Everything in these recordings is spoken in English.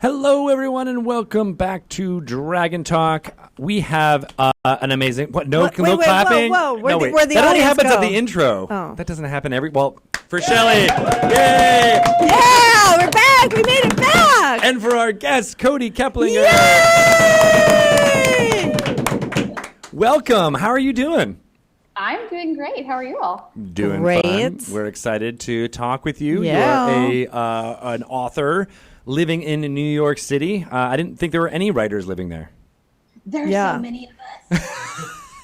Hello, everyone, and welcome back to Dragon Talk. We have an amazing... What? No, Wait, clapping? Whoa. No, wait. Where'd the that only audience happens go? at the intro. Oh. That doesn't happen for Shelly. Yay! Yeah, we're back. We made it back. And for our guest, Kody Keplinger. Yay! Welcome. How are you doing? I'm doing great. How are you all? Doing Great. fun. We're excited to talk with you. Yeah. You're an author living in New York City. I didn't think there were any writers living there. There's so many of us.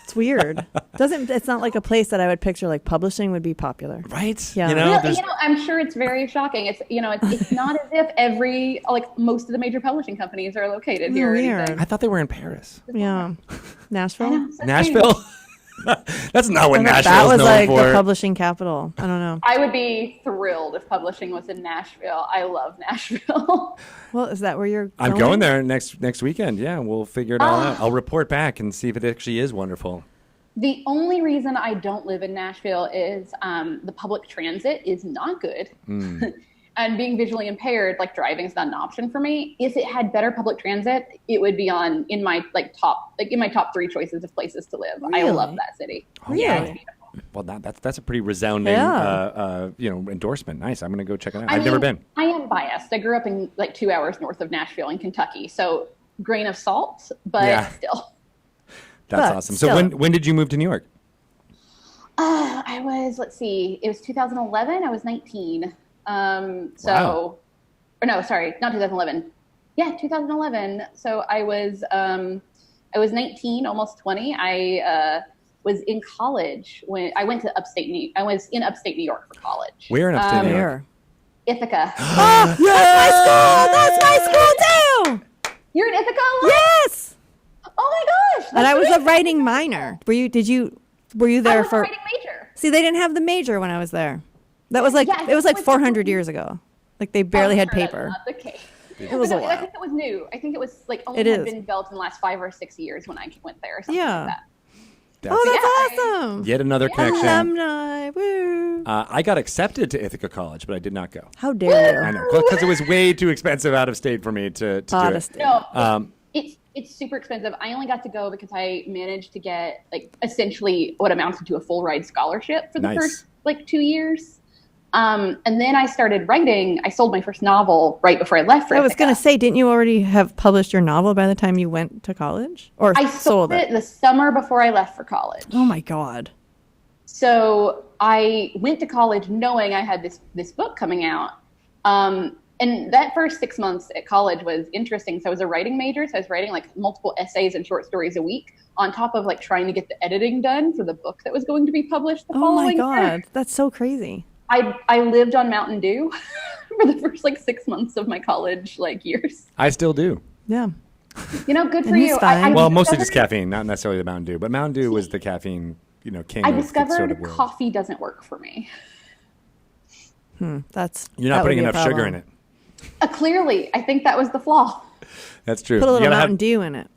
It's weird. It's not like a place that I would picture like publishing would be popular. Right? Yeah. I'm sure it's very shocking. It's not as if most of the major publishing companies are located here. Or Weird. anything. I thought they were in Paris. Yeah. I Nashville? know, so Nashville? strange. That's not what That Nashville was is known like for. the publishing capital. I don't know. I would be thrilled if publishing was in Nashville. I love Nashville. Well, is that where you're going? I'm going there next weekend. Yeah, we'll figure it all out. I'll report back and see if it actually is wonderful. The only reason I don't live in Nashville is the public transit is not good. And being visually impaired, like driving is not an option for me. If it had better public transit, it would be in my top 3 choices of places to live. Really? I love that city. Oh, Really? Yeah, it's beautiful. Well, that's a pretty resounding endorsement. Nice. I'm going to go check it out. I've never been. I am biased. I grew up in 2 hours north of Nashville in Kentucky. So grain of salt, but still. That's But awesome. still. So when did you move to New York? I was, it was 2011. I was 19. Wow. Or no, sorry, not 2011. Yeah, 2011. So I was 19, almost 20. I was in college when I went to I was in upstate New York for college. Where in upstate New York? Where? Ithaca. Oh, that's my school too. You're in Ithaca? Yes. Oh my gosh. And I was a writing minor. Were you there I was for? a writing major. See, they didn't have the major when I was there. That was it was like 400 years ago. Like they barely had paper. That's not the case. It was a I while. think it was new. I think it was only It had is. been built in the last 5 or 6 years when I went there or something Yeah. like that. Oh, that's awesome. Yet another connection. Alumni. Woo. I got accepted to Ithaca College, but I did not go. How dare you? I know, because it was way too expensive out of state for me to do Out it. of state. No, it's super expensive. I only got to go because I managed to get essentially what amounted to a full ride scholarship for the Nice. first 2 years. And then I started writing. I sold my first novel right before I left for I was Ithaca. going to say, didn't you already have published your novel by the time you went to college? Or I sold it the summer before I left for college. Oh my God. So I went to college knowing I had this book coming out. And that first 6 months at college was interesting. So I was a writing major. So I was writing multiple essays and short stories a week on top of trying to get the editing done for the book that was going to be published the following Oh my year. God. That's so crazy. I lived on Mountain Dew for the first 6 months of my college years. I still do. Yeah. Good for And he's you. fine. Well, mostly just discovered- caffeine, not necessarily the Mountain Dew. But Mountain Dew was the caffeine, king I of the discovered sort of world. coffee doesn't work for me. You're not that would putting be a enough sugar problem. in it. Clearly, I think that was the flaw. That's true. Put a You little gotta Mountain have- Dew in it.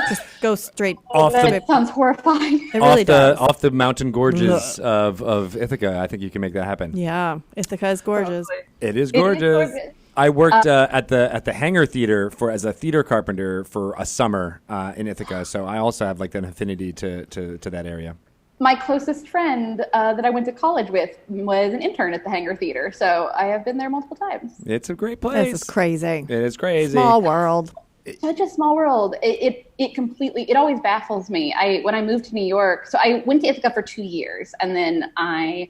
Just go straight Off the- That sounds horrifying. It really does. off the mountain gorges of Ithaca. I think you can make that happen. Yeah. Ithaca is gorgeous. It is It is gorgeous. gorgeous. I worked at the Hangar Theater as a theater carpenter for a summer in Ithaca, so I also have an affinity to that area. My closest friend that I went to college with was an intern at the Hangar Theater, so I have been there multiple times. It's a great place. This is crazy. It is crazy. Small world. Such a small world. It always baffles me. When I moved to New York, so I went to Ithaca for 2 years, and then I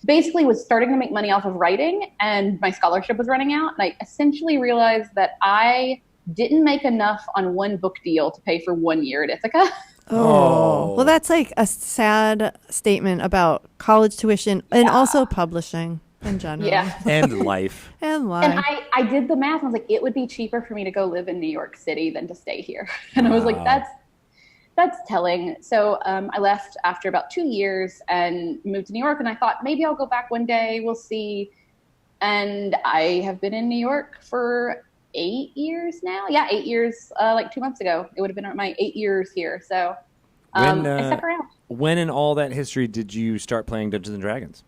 basically was starting to make money off of writing, and my scholarship was running out, and I essentially realized that I didn't make enough on one book deal to pay for 1 year at Ithaca. Oh. Well, that's a sad statement about college tuition and also publishing in general. Yeah. And life. And life. And I did the math. I was like, it would be cheaper for me to go live in New York City than to stay here. And I was like, that's telling. So I left after about 2 years and moved to New York. And I thought maybe I'll go back one day. We'll see. And I have been in New York for 8 years now. Yeah, 8 years. 2 months ago, it would have been my 8 years here. So I stuck around. When in all that history did you start playing Dungeons and Dragons?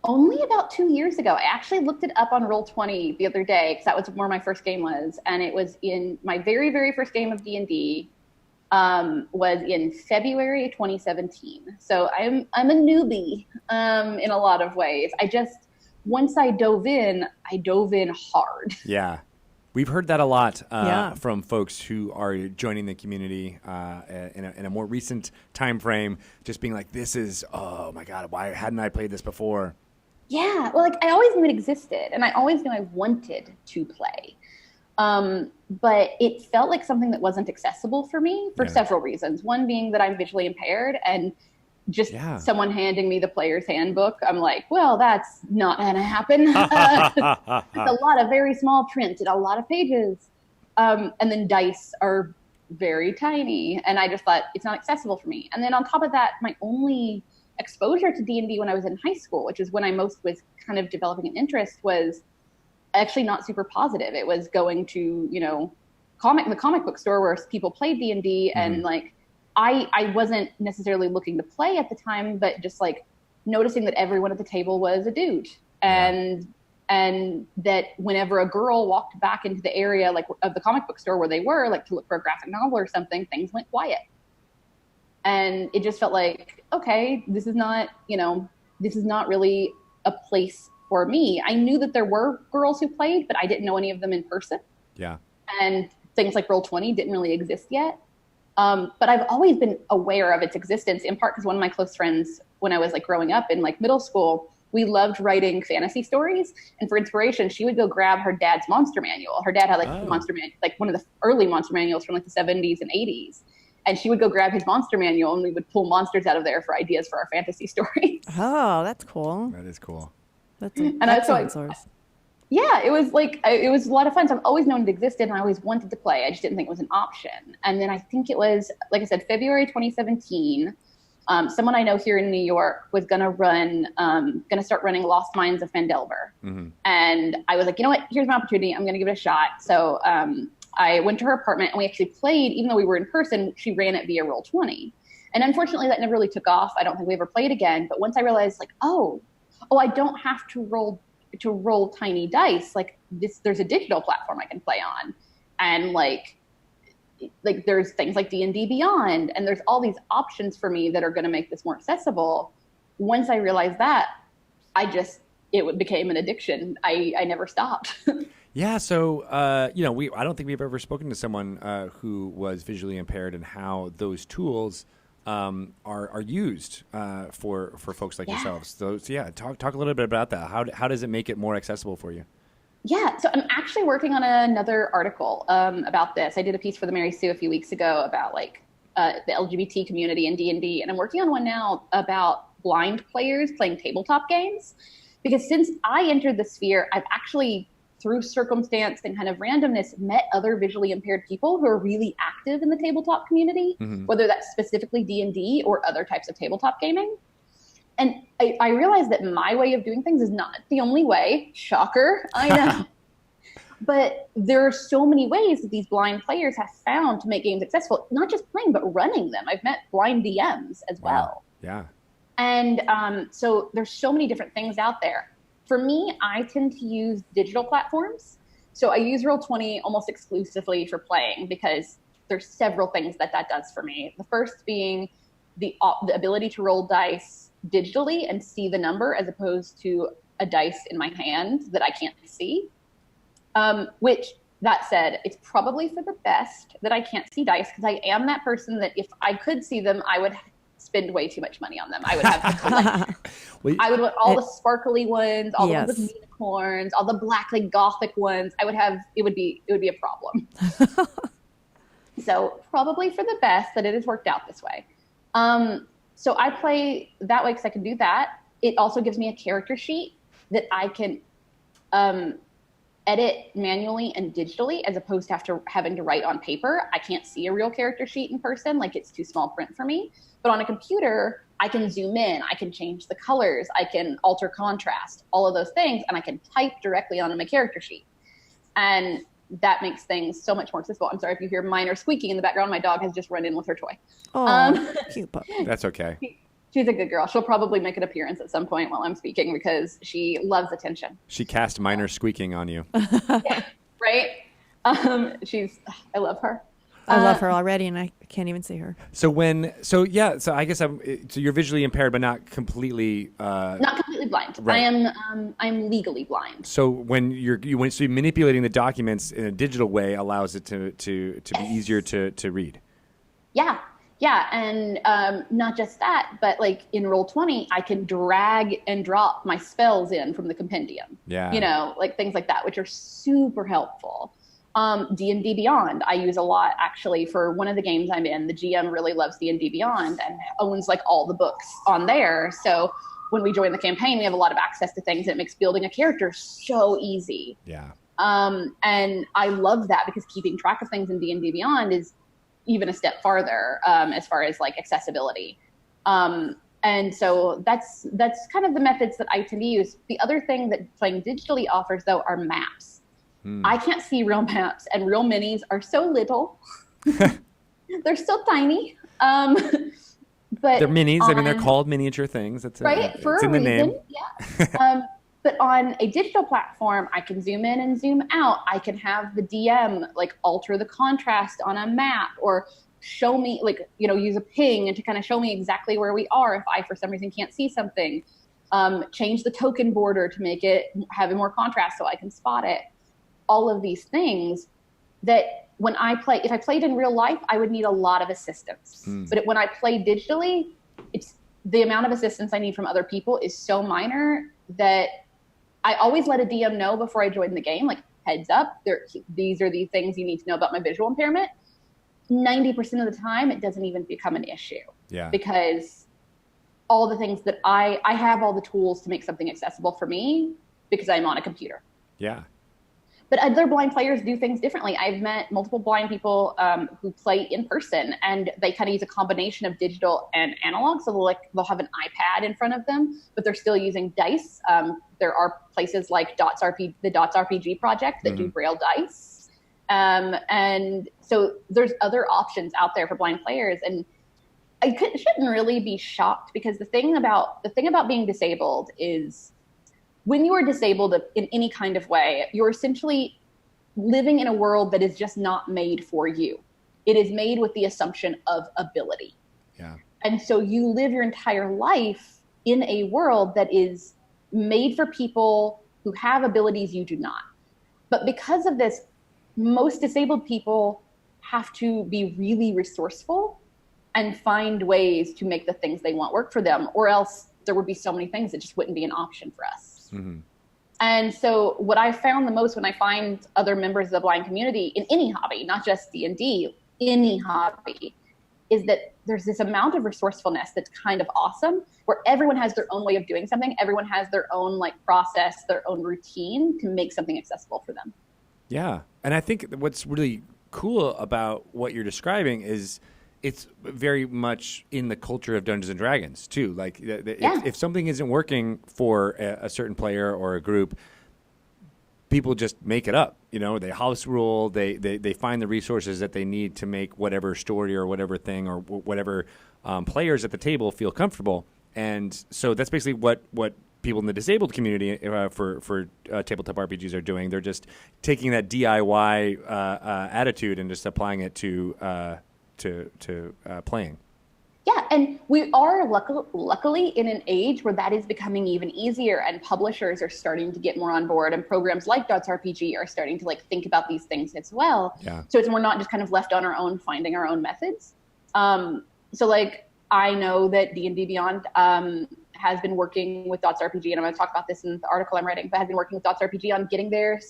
Only about 2 years ago. I actually looked it up on Roll20 the other day because that was where my first game was, and it was in my very, very first game of D&D. Was in February 2017. So I'm a newbie in a lot of ways. Once I dove in hard. Yeah. We've heard that a lot from folks who are joining the community in a more recent time frame, just being like, this is, oh my God, why hadn't I played this before? Yeah, well, like I always knew it existed, and I always knew I wanted to play. But it felt like something that wasn't accessible for me for several reasons. One being that I'm visually impaired, and just someone handing me the player's handbook, I'm like, well, that's not going to happen. It's a lot of very small print and a lot of pages. And then dice are very tiny. And I just thought it's not accessible for me. And then on top of that, my only exposure to D&D when I was in high school, which is when I most was kind of developing an interest, was actually not super positive. It was going to, the comic book store where people played D&D, and like, I wasn't necessarily looking to play at the time, but just like noticing that everyone at the table was a dude, and that whenever a girl walked back into the area like of the comic book store where they were, like to look for a graphic novel or something, things went quiet. And it just felt like, okay, this is not really a place for me. I knew that there were girls who played, but I didn't know any of them in person. Yeah. And things like Roll20 didn't really exist yet. But I've always been aware of its existence, in part because one of my close friends, when I was like growing up in like middle school, we loved writing fantasy stories. And for inspiration, she would go grab her dad's monster manual. Her dad had like one of the early monster manuals from like the 70s and 80s. And she would go grab his monster manual, and we would pull monsters out of there for ideas for our fantasy stories. Oh, that's cool. That is cool. That's an excellent source. Yeah, it was a lot of fun. So I've always known it existed, and I always wanted to play. I just didn't think it was an option. And then I think it was, like I said, February 2017. Someone I know here in New York was going to start running Lost Mines of Phandelver. Mm-hmm. And I was like, you know what? Here's my opportunity. I'm going to give it a shot. So I went to her apartment, and we actually played, even though we were in person. She ran it via Roll20. And unfortunately, that never really took off. I don't think we ever played again. But once I realized, like, oh, I don't have to roll tiny dice. Like this, there's a digital platform I can play on, and like there's things like D&D Beyond, and there's all these options for me that are going to make this more accessible. Once I realized that, it became an addiction. I never stopped. Yeah. So, I don't think we've ever spoken to someone who was visually impaired, and how those tools are used for folks like yourselves. So yeah, talk a little bit about that. How does it make it more accessible for you? Yeah, so I'm actually working on another article about this. I did a piece for the Mary Sue a few weeks ago about like the LGBT community in D&D, and I'm working on one now about blind players playing tabletop games. Because since I entered the sphere, I've actually, through circumstance and kind of randomness, met other visually impaired people who are really active in the tabletop community, whether that's specifically D&D or other types of tabletop gaming. And I realized that my way of doing things is not the only way. Shocker, I know. But there are so many ways that these blind players have found to make games accessible, not just playing, but running them. I've met blind DMs as well. Yeah. And so there's so many different things out there. For me, I tend to use digital platforms. So I use Roll20 almost exclusively for playing, because there's several things that does for me. The first being the ability to roll dice digitally and see the number, as opposed to a dice in my hand that I can't see. Which, that said, it's probably for the best that I can't see dice, because I am that person that if I could see them, I would spend way too much money on them. I would have I would want all the sparkly ones, all the ones with unicorns, all the black like gothic ones. It would be a problem. So probably for the best that it has worked out this way. So I play that way because I can do that. It also gives me a character sheet that I can edit manually and digitally, as opposed to having to write on paper. I can't see a real character sheet in person. Like, it's too small print for me. But on a computer, I can zoom in, I can change the colors, I can alter contrast, all of those things, and I can type directly onto my character sheet. And that makes things so much more accessible. I'm sorry if you hear minor squeaking in the background. My dog has just run in with her toy. Oh, cute pup. That's okay. She's a good girl. She'll probably make an appearance at some point while I'm speaking because she loves attention. She cast minor squeaking on you. Yeah, right? I love her. I love her already, and I can't even see her. So I guess so you're visually impaired, but not completely. Not completely blind. Right. I'm legally blind. So when you're manipulating the documents in a digital way allows it to be easier to read. Yeah. Yeah, and not just that, but like in Roll20, I can drag and drop my spells in from the compendium. Yeah. You know, like things like that, which are super helpful. D&D Beyond, I use a lot actually for one of the games I'm in. The GM really loves D&D Beyond and owns like all the books on there. So when we join the campaign, we have a lot of access to things, and it makes building a character so easy. Yeah. And I love that because keeping track of things in D&D Beyond is even a step farther as far as like accessibility. And so that's kind of the methods that I tend to use. The other thing that playing digitally offers though are maps. I can't see real maps, and real minis are so little. They're so tiny. But they're minis. I mean, they're called miniature things. That's right for it's a in the reason. name. Yeah. But on a digital platform, I can zoom in and zoom out. I can have the DM like alter the contrast on a map, or show me like, use a ping and to kind of show me exactly where we are if I for some reason can't see something. Change the token border to make it have more contrast so I can spot it. All of these things that when if I played in real life, I would need a lot of assistance. But when I play digitally, it's the amount of assistance I need from other people is so minor that I always let a DM know before I join the game, like heads up, these are the things you need to know about my visual impairment. 90% of the time, it doesn't even become an issue. Yeah. Because all the things that I have all the tools to make something accessible for me because I'm on a computer. Yeah. But other blind players do things differently. I've met multiple blind people who play in person, and they kind of use a combination of digital and analog. So they'll have an iPad in front of them, but they're still using dice. There are places like the Dots RPG project that do Braille dice. And so there's other options out there for blind players. And I shouldn't really be shocked, because the thing about being disabled is, when you are disabled in any kind of way, you're essentially living in a world that is just not made for you. It is made with the assumption of ability. Yeah. And so you live your entire life in a world that is made for people who have abilities you do not. But because of this, most disabled people have to be really resourceful and find ways to make the things they want work for them, or else there would be so many things that just wouldn't be an option for us. Mm-hmm. And so what I found the most when I find other members of the blind community in any hobby, not just D&D, any hobby, is that there's this amount of resourcefulness that's kind of awesome, where everyone has their own way of doing something. Everyone has their own process, their own routine to make something accessible for them. Yeah. And I think what's really cool about what you're describing is it's very much in the culture of Dungeons and Dragons too. Like if something isn't working for a certain player or a group, people just make it up. They house rule. They find the resources that they need to make whatever story or whatever thing or whatever players at the table feel comfortable. And so that's basically what people in the disabled community for tabletop RPGs are doing. They're just taking that DIY attitude and just applying it to playing. Yeah, and we are luckily in an age where that is becoming even easier, and publishers are starting to get more on board, and programs like Dots RPG are starting to think about these things as well. Yeah. So we're not just kind of left on our own, finding our own methods. So I know that D&D Beyond has been working with Dots RPG, and I'm going to talk about this in the article I'm writing, but has been working with Dots RPG on getting their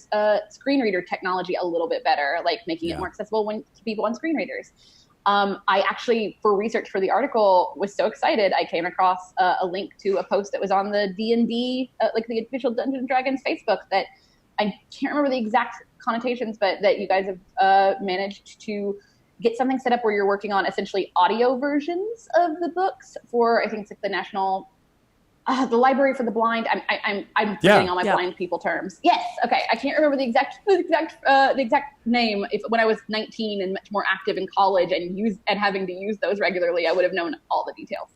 screen reader technology a little bit better, making it more accessible to people on screen readers. I actually, for research for the article, was so excited. I came across a link to a post that was on the D&D, the official Dungeons & Dragons Facebook, that I can't remember the exact connotations, but that you guys have managed to get something set up where you're working on essentially audio versions of the books for, I think it's the National... the Library for the Blind. I'm forgetting all my blind people terms. Yes. Okay. I can't remember the exact name. When I was 19 and much more active in college and having to use those regularly, I would have known all the details.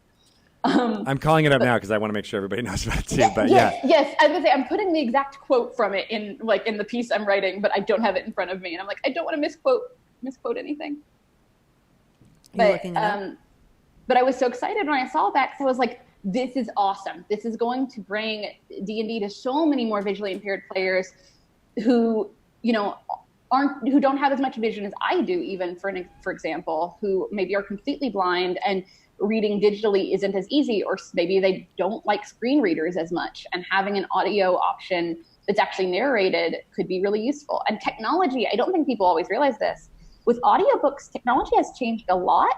I'm calling it up now because I want to make sure everybody knows about it too. But yeah. Yes. I was gonna say I'm putting the exact quote from it in the piece I'm writing, but I don't have it in front of me, and I'm like, I don't want to misquote anything. But I was so excited when I saw that because I was like, this is awesome. This is going to bring D&D to so many more visually impaired players who, who don't have as much vision as I do, even for example, who maybe are completely blind and reading digitally isn't as easy, or maybe they don't like screen readers as much, and having an audio option that's actually narrated could be really useful. And technology, I don't think people always realize this. With audiobooks, technology has changed a lot.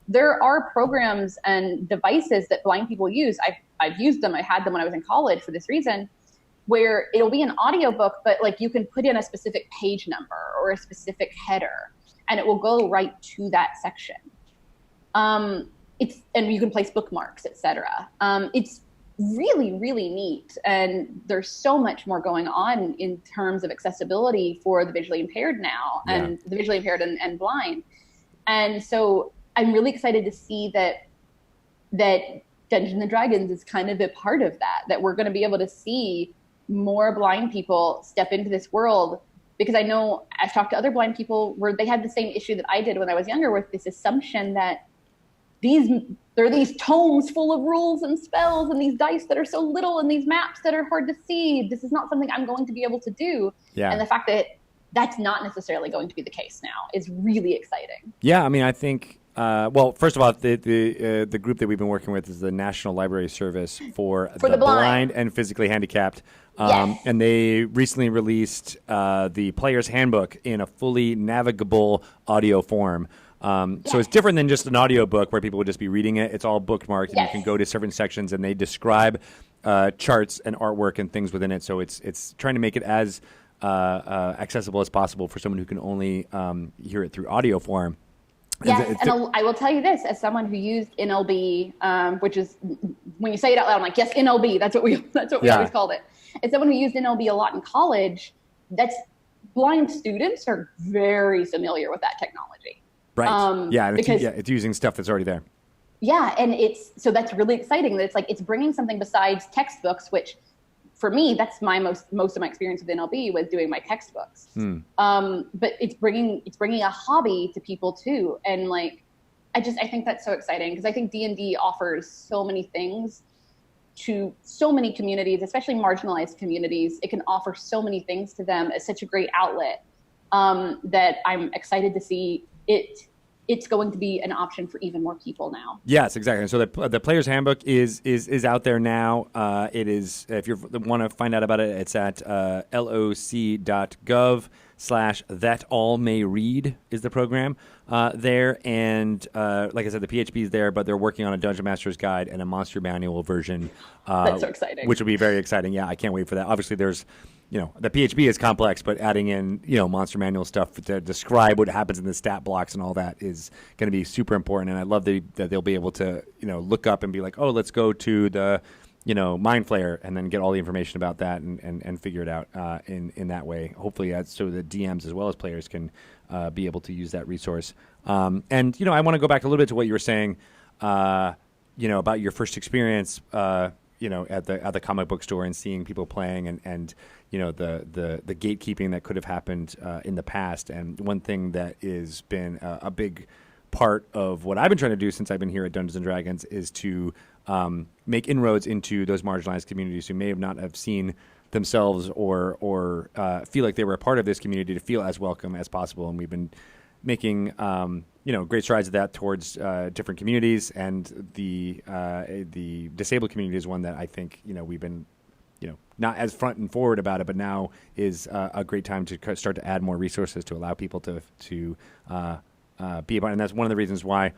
There are programs and devices that blind people use. I've used them. I had them when I was in college for this reason, where it'll be an audiobook, but like you can put in a specific page number or a specific header, and it will go right to that section. And you can place bookmarks, etc. It's really, really neat. And there's so much more going on in terms of accessibility for the visually impaired now, and the visually impaired and blind. And so I'm really excited to see that Dungeons and Dragons is kind of a part of that we're going to be able to see more blind people step into this world, because I know I've talked to other blind people where they had the same issue that I did when I was younger, with this assumption that there are these tomes full of rules and spells and these dice that are so little and these maps that are hard to see. This is not something I'm going to be able to do. Yeah. And the fact that that's not necessarily going to be the case now is really exciting. Yeah, I mean, I think, well, first of all, the group that we've been working with is the National Library Service for the blind and physically handicapped. Yes. And they recently released the Player's Handbook in a fully navigable audio form. So it's different than just an audiobook where people would just be reading it. It's all bookmarked, and you can go to certain sections, and they describe charts and artwork and things within it. So it's trying to make it as accessible as possible for someone who can only hear it through audio form. Yes, and I will tell you this, as someone who used NLB, which is, when you say it out loud, I'm like, yes, NLB, that's what we always called it. As someone who used NLB a lot in college, blind students are very familiar with that technology. Right. It's using stuff that's already there. Yeah, and so that's really exciting. That it's bringing something besides textbooks, which for me, that's my most of my experience with NLB was doing my textbooks. But it's bringing a hobby to people too, and I think that's so exciting, because I think D&D offers so many things to so many communities, especially marginalized communities. It can offer so many things to them as such a great outlet, that I'm excited to see it's going to be an option for even more people now. Yes, exactly. So the Player's Handbook is out there now. It is, if you want to find out about it, it's at loc.gov/thatallmayread is the program there. And like I said, the PHP is there, but they're working on a Dungeon Master's Guide and a Monster Manual version. That's so exciting. Which will be very exciting. Yeah, I can't wait for that. Obviously, there's the PHP is complex, but adding in, Monster Manual stuff to describe what happens in the stat blocks and all that is going to be super important. And I love that they'll be able to, look up and be like, oh, let's go to the, Mind Flayer, and then get all the information about that and figure it out in that way. Hopefully, so the DMs as well as players can be able to use that resource. And, I want to go back a little bit to what you were saying, about your first experience, at the comic book store and seeing people playing and the gatekeeping that could have happened in the past. And one thing that has been a big part of what I've been trying to do since I've been here at Dungeons and Dragons is to make inroads into those marginalized communities who may have not have seen themselves or feel like they were a part of this community, to feel as welcome as possible. And we've been making great strides of that towards different communities, and the disabled community is one that I think we've been not as front and forward about it, but now is a great time to start to add more resources to allow people to be about it. And that's one of the reasons why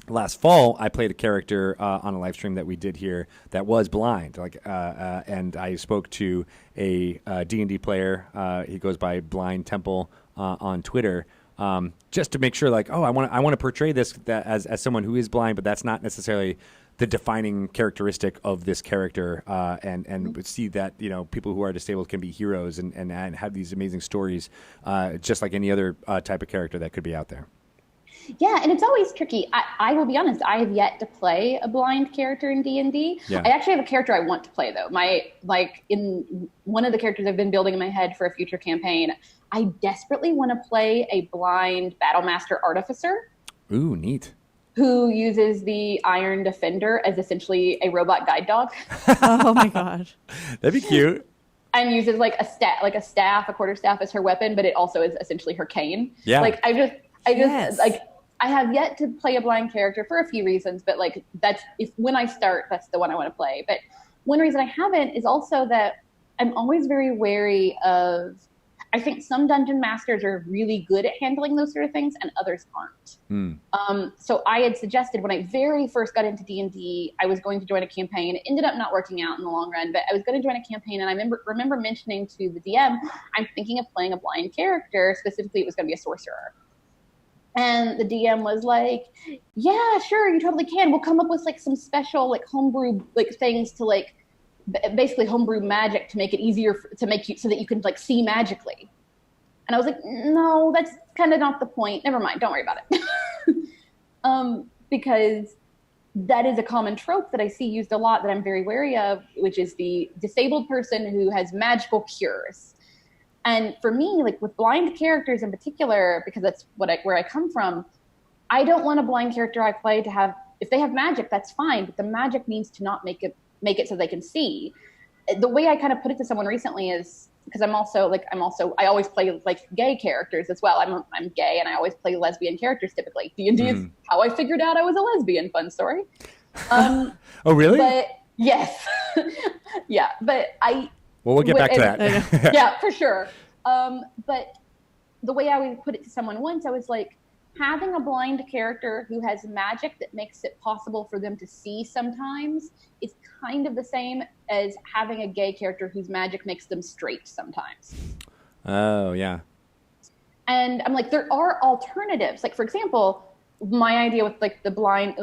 last fall I played a character on a live stream that we did here that was blind. And I spoke to a D&D player. He goes by Blind Temple on Twitter. Just to make sure, I want to portray this as someone who is blind, but that's not necessarily the defining characteristic of this character, and see that people who are disabled can be heroes and have these amazing stories, just like any other type of character that could be out there. Yeah, and it's always tricky. I will be honest, I have yet to play a blind character in D&D. Yeah. I actually have a character I want to play, though. In one of the characters I've been building in my head for a future campaign, I desperately want to play a blind Battlemaster Artificer. Ooh, neat. Who uses the Iron Defender as essentially a robot guide dog. Oh my god. That'd be cute. And uses like a quarterstaff as her weapon, but it also is essentially her cane. Yeah. Like Yes. I have yet to play a blind character for a few reasons, but like when I start, that's the one I want to play. But one reason I haven't is also that I'm always very wary of, I think some dungeon masters are really good at handling those sort of things and others aren't. So I had suggested when I very first got into D&D, I was going to join a campaign. It ended up not working out in the long run, but I was going to join a campaign. And I remember mentioning to the DM, I'm thinking of playing a blind character. Specifically, it was going to be a sorcerer. And the DM was like, yeah, sure, you totally can. We'll come up with like some special like homebrew like things to like basically homebrew magic to make it easier to make you so that you can like see magically. And I was like, no, that's kind of not the point. Never mind. Don't worry about it. Because that is a common trope that I see used a lot that I'm very wary of, which is the disabled person who has magical cures. And for me, like with blind characters in particular, because that's where I come from, I don't want a blind character I play to have, if they have magic, that's fine, but the magic needs to not make it so they can see. The way I kind of put it to someone recently is, because I always play like gay characters as well. I'm gay and I always play lesbian characters typically. D&D is how I figured out I was a lesbian. Fun story. Oh, really? But yes. Yeah. But well, we'll get back to that. Yeah, for sure. But the way I would put it to someone once, I was like, having a blind character who has magic that makes it possible for them to see sometimes is kind of the same as having a gay character whose magic makes them straight sometimes. Oh, yeah. And I'm like, there are alternatives. Like, for example, my idea with like the blind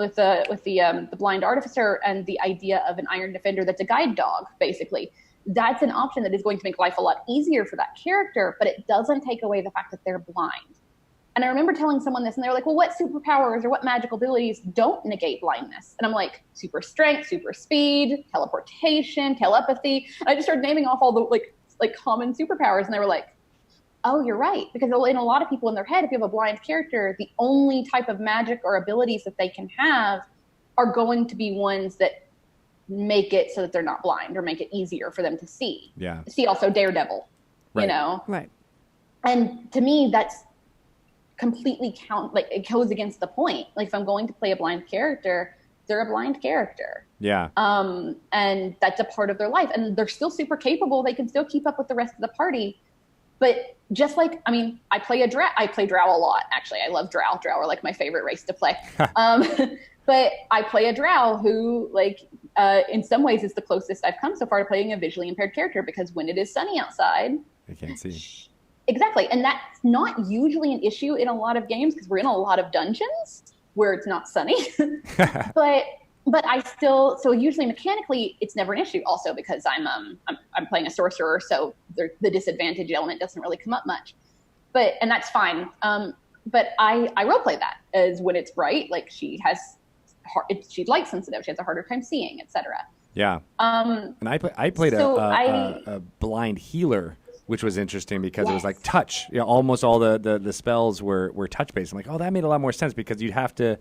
artificer and the idea of an Iron Defender that's a guide dog, basically. That's an option that is going to make life a lot easier for that character, but it doesn't take away the fact that they're blind. And I remember telling someone this, and they were like, well, what superpowers or what magical abilities don't negate blindness? And I'm like, super strength, super speed, teleportation, telepathy. And I just started naming off all the like common superpowers, and they were like, oh, you're right. Because in a lot of people in their head, if you have a blind character, the only type of magic or abilities that they can have are going to be ones that make it so that they're not blind or make it easier for them to see. Yeah. See also Daredevil, right. You know? Right. And to me, that's completely it goes against the point. Like if I'm going to play a blind character, they're a blind character. Yeah. And that's a part of their life. And they're still super capable. They can still keep up with the rest of the party. But just like, I mean, I play Drow a lot, actually. I love Drow. Drow are like my favorite race to play. But I play a Drow who, like, in some ways is the closest I've come so far to playing a visually impaired character, because when it is sunny outside, I can't see. Exactly. And that's not usually an issue in a lot of games because we're in a lot of dungeons where it's not sunny. But I still, so usually mechanically it's never an issue, also because I'm playing a sorcerer, so the disadvantage element doesn't really come up much. And that's fine. But I roleplay that as when it's bright, like she's light sensitive, she has a harder time seeing, etc. Yeah. And I played a blind healer, which was interesting because It was like touch. You know, almost all the spells were touch based. I'm like, oh, that made a lot more sense because you'd have to,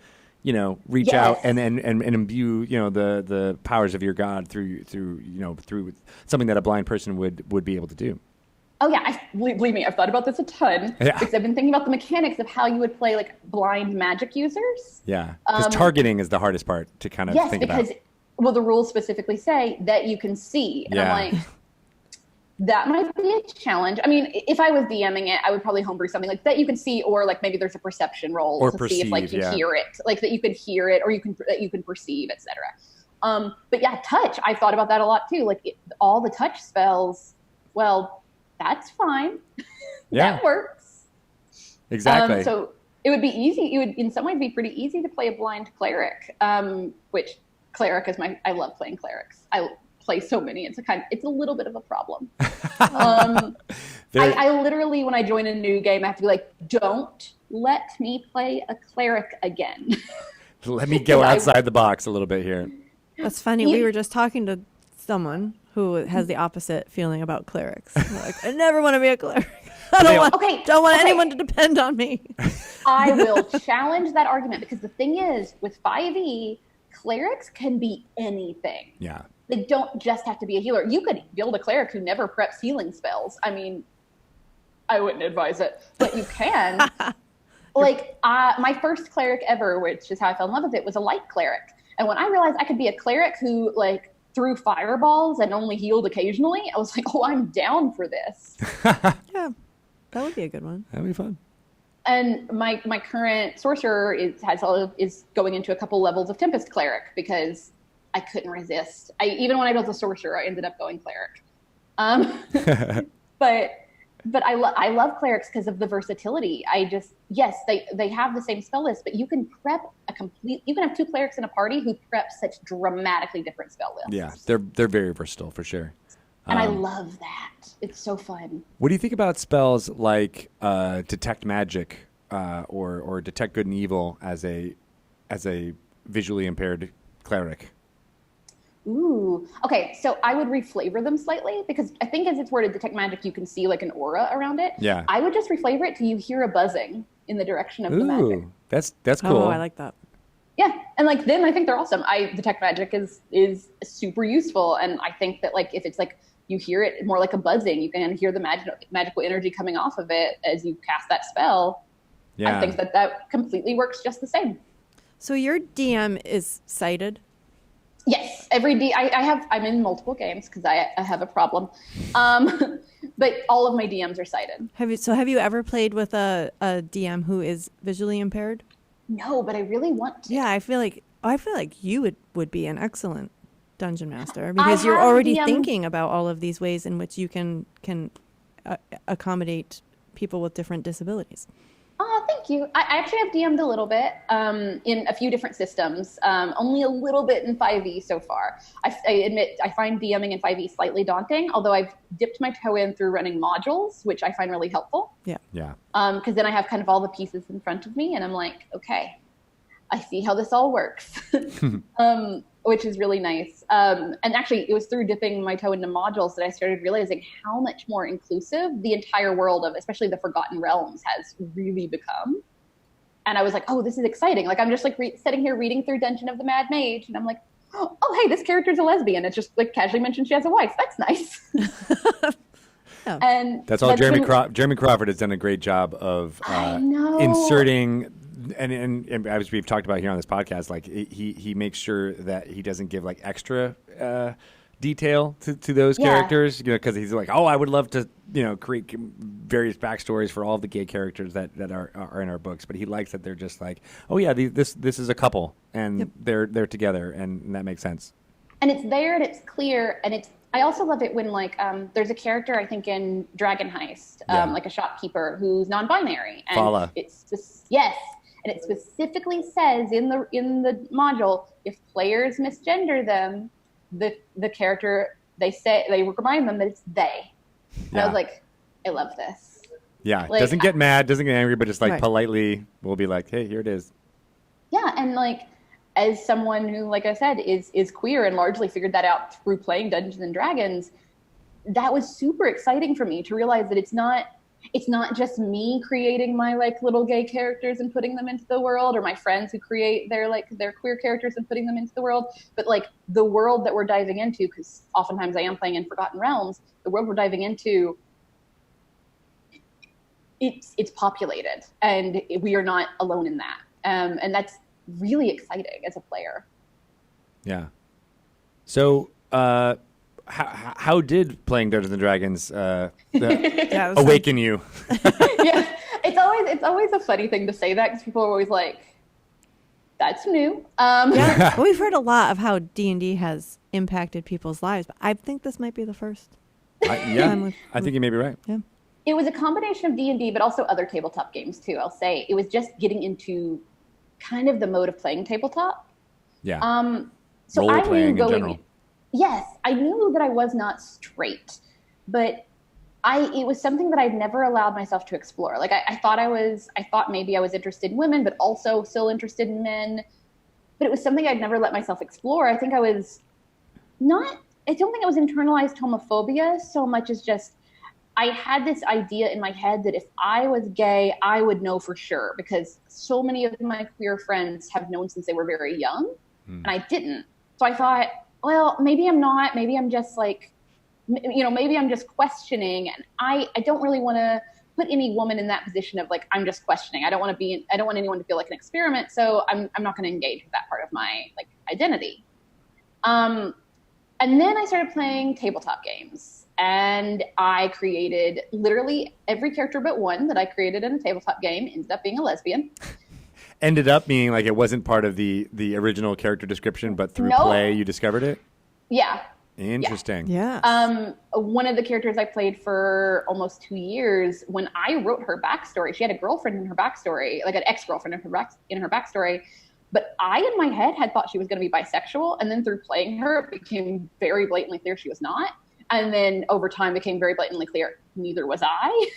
reach out and imbue, the powers of your god through something that a blind person would be able to do. Oh yeah, believe me, I've thought about this a ton because I've been thinking about the mechanics of how you would play like blind magic users. Yeah, because targeting is the hardest part to kind of think about. Yes, because the rules specifically say that you can see, and I'm like, that might be a challenge. I mean, if I was DMing it, I would probably homebrew something like that you can see, or like maybe there's a perception roll or to perceive, see if like you hear it, like that you can hear it, or that you can perceive, etc. But yeah, touch. I've thought about that a lot too. Like all the touch spells. Well, that's fine. That works. Exactly. So it would be easy. It would in some ways be pretty easy to play a blind cleric. Which cleric is I love playing clerics. play so many. It's a little bit of a problem. I literally, when I join a new game, I have to be like, don't let me play a cleric again. Let me go outside the box a little bit here. That's funny. We were just talking to someone who has the opposite feeling about clerics. They're like, I never want to be a cleric. I don't want anyone to depend on me. I will challenge that argument, because the thing is, with 5e, clerics can be anything. Yeah. They don't just have to be a healer. You could build a cleric who never preps healing spells. I mean, I wouldn't advise it, but you can. Like, my first cleric ever, which is how I fell in love with it, was a light cleric. And when I realized I could be a cleric who, like, threw fireballs and only healed occasionally, I was like, oh, I'm down for this. Yeah, that would be a good one. That'd be fun. And my current sorcerer is going into a couple levels of Tempest cleric, because I couldn't resist. Even when I built a sorcerer, I ended up going cleric. But I love clerics because of the versatility. They have the same spell list, but you can prep you can have two clerics in a party who prep such dramatically different spell lists. Yeah, they're very versatile for sure. And I love that. It's so fun. What do you think about spells like detect magic or detect good and evil as a visually impaired cleric? Ooh. Okay, so I would reflavor them slightly, because I think as it's worded, detect magic, you can see like an aura around it. Yeah. I would just reflavor it till you hear a buzzing in the direction of the magic. That's cool. Oh, I like that. Yeah, and like then I think they're awesome. Detect magic is super useful, and I think that like if it's like you hear it more like a buzzing, you can hear the magical energy coming off of it as you cast that spell. Yeah. I think that completely works just the same. So your DM is sighted? Yes, I'm in multiple games because I have a problem. But all of my DMs are sighted. Have you ever played with a DM who is visually impaired? No, but I really want to. Yeah, I feel like you would be an excellent dungeon master, because you're already thinking about all of these ways in which you can accommodate people with different disabilities. Oh, thank you. I actually have DM'd a little bit in a few different systems, only a little bit in 5e so far. I admit I find DMing in 5e slightly daunting, although I've dipped my toe in through running modules, which I find really helpful. Yeah. Yeah. Because then I have kind of all the pieces in front of me, and I'm like, okay, I see how this all works, which is really nice. And actually, it was through dipping my toe into modules that I started realizing how much more inclusive the entire world of, especially the Forgotten Realms, has really become. And I was like, oh, this is exciting. Like, I'm just like sitting here reading through Dungeon of the Mad Mage, and I'm like, oh, hey, this character's a lesbian. It just like casually mentioned she has a wife. That's nice. Yeah. And that's all. Jeremy Crawford has done a great job of inserting. And as we've talked about here on this podcast, like he makes sure that he doesn't give like extra detail to those characters, because he's like, oh, I would love to, create various backstories for all of the gay characters that are in our books, but he likes that they're just like, oh yeah, this is a couple and they're together, and that makes sense. And it's there and it's clear, and I also love it when like there's a character I think in Dragon Heist, like a shopkeeper who's non-binary, and Fala. And it specifically says in the module, if players misgender them, the character, they remind them that it's they. And I was like, I love this. Yeah, like, doesn't get mad, doesn't get angry, but just like politely will be like, hey, here it is. Yeah, and like as someone who, like I said, is queer and largely figured that out through playing Dungeons and Dragons, that was super exciting for me to realize that it's not just me creating my like little gay characters and putting them into the world, or my friends who create their queer characters and putting them into the world, but like the world that we're diving into, because oftentimes I am playing in Forgotten Realms, the world we're diving into, it's populated, and we are not alone in that, and that's really exciting as a player. Yeah. So how did playing Dungeons and Dragons awaken you? Yeah, it's always a funny thing to say that, because people are always like, "That's new." Yeah, we've heard a lot of how D&D has impacted people's lives, but I think this might be the first. I think you may be right. Yeah, it was a combination of D&D, but also other tabletop games too. I'll say it was just getting into kind of the mode of playing tabletop. Yeah. So role I playing knew in general. yes, I knew that I was not straight, but it was something that I'd never allowed myself to explore. Like I thought maybe I was interested in women, but also still interested in men. But it was something I'd never let myself explore. I don't think I was internalized homophobia so much as just, I had this idea in my head that if I was gay, I would know for sure, because so many of my queer friends have known since they were very young, and I didn't. So I thought, well, maybe I'm not, maybe I'm just like, maybe I'm just questioning, and I don't really want to put any woman in that position of like, I'm just questioning. I don't want anyone to feel like an experiment. So I'm not going to engage with that part of my like identity. And then I started playing tabletop games, and I created literally every character but one that I created in a tabletop game ended up being a lesbian. Ended up being like, it wasn't part of the original character description, but through play you discovered it? Yeah. Interesting. Yeah. One of the characters I played for almost 2 years, when I wrote her backstory, she had a girlfriend in her backstory, like an ex-girlfriend in her backstory. But I, in my head, had thought she was going to be bisexual. And then through playing her, it became very blatantly clear she was not. And then over time became very blatantly clear neither was I.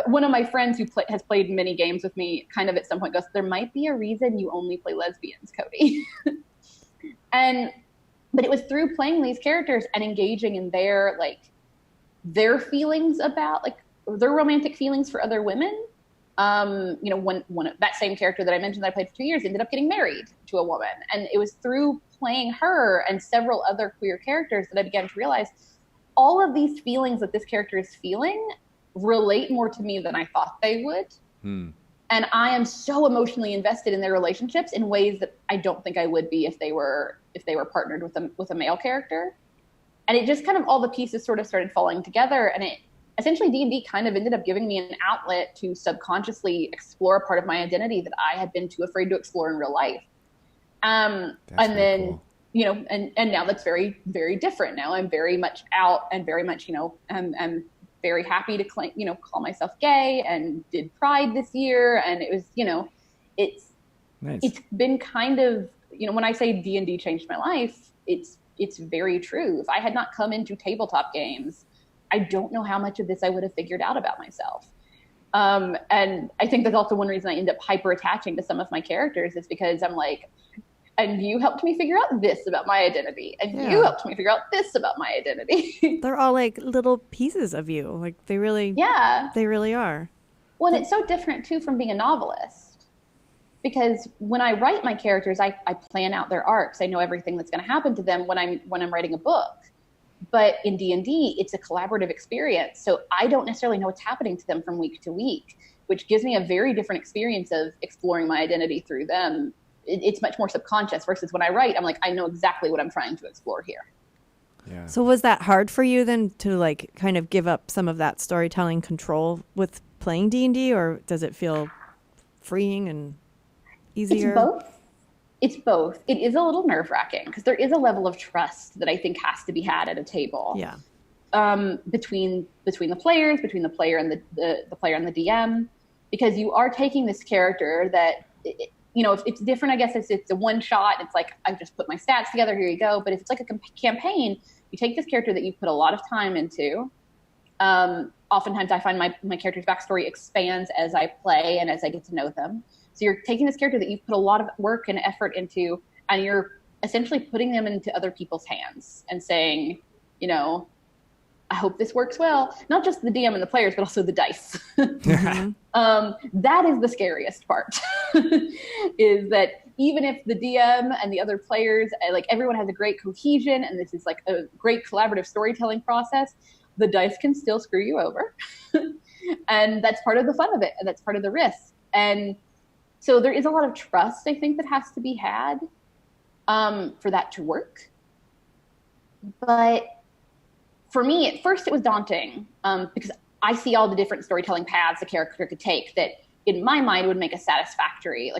One of my friends who has played many games with me kind of at some point goes, there might be a reason you only play lesbians, Kody. But it was through playing these characters and engaging in their feelings about like their romantic feelings for other women. That same character that I mentioned that I played for 2 years ended up getting married to a woman. And it was through playing her and several other queer characters that I began to realize all of these feelings that this character is feeling relate more to me than I thought they would. And I am so emotionally invested in their relationships in ways that I don't think I would be if they were partnered with a male character. And it just kind of, all the pieces sort of started falling together, and it essentially, D&D kind of ended up giving me an outlet to subconsciously explore a part of my identity that I had been too afraid to explore in real life. And then, cool. And now that's very, very different. Now I'm very much out and very much, I'm very happy to claim, call myself gay, and did Pride this year. And it was, it's been kind of, when I say D&D changed my life, it's very true. If I had not come into tabletop games, I don't know how much of this I would have figured out about myself. And I think that's also one reason I end up hyper attaching to some of my characters, is because I'm like, and you helped me figure out this about my identity, and you helped me figure out this about my identity. They're all like little pieces of you. Like they really are. Well, and it's so different too from being a novelist, because when I write my characters, I plan out their arcs. I know everything that's going to happen to them when I'm writing a book. But in D&D, it's a collaborative experience. So I don't necessarily know what's happening to them from week to week, which gives me a very different experience of exploring my identity through them. It's much more subconscious, versus when I write, I'm like, I know exactly what I'm trying to explore here. Yeah. So was that hard for you then to like kind of give up some of that storytelling control with playing D&D, or does it feel freeing and easier? It's both. It is a little nerve-wracking because there is a level of trust that I think has to be had at a table. Yeah. Between the players, between the player and the player and the DM, because you are taking this character that, if it's different, I guess it's a one shot. It's like, I've just put my stats together. Here you go. But if it's like a campaign, you take this character that you put a lot of time into. Oftentimes I find my character's backstory expands as I play and as I get to know them. So you're taking this character that you've put a lot of work and effort into, and you're essentially putting them into other people's hands and saying, I hope this works well. Not just the DM and the players, but also the dice. That is the scariest part, is that even if the DM and the other players, like everyone has a great cohesion, and this is like a great collaborative storytelling process, the dice can still screw you over. And that's part of the fun of it. And that's part of the risk. And so there is a lot of trust, I think, that has to be had for that to work. But for me, at first it was daunting because I see all the different storytelling paths a character could take that in my mind would make a satisfactory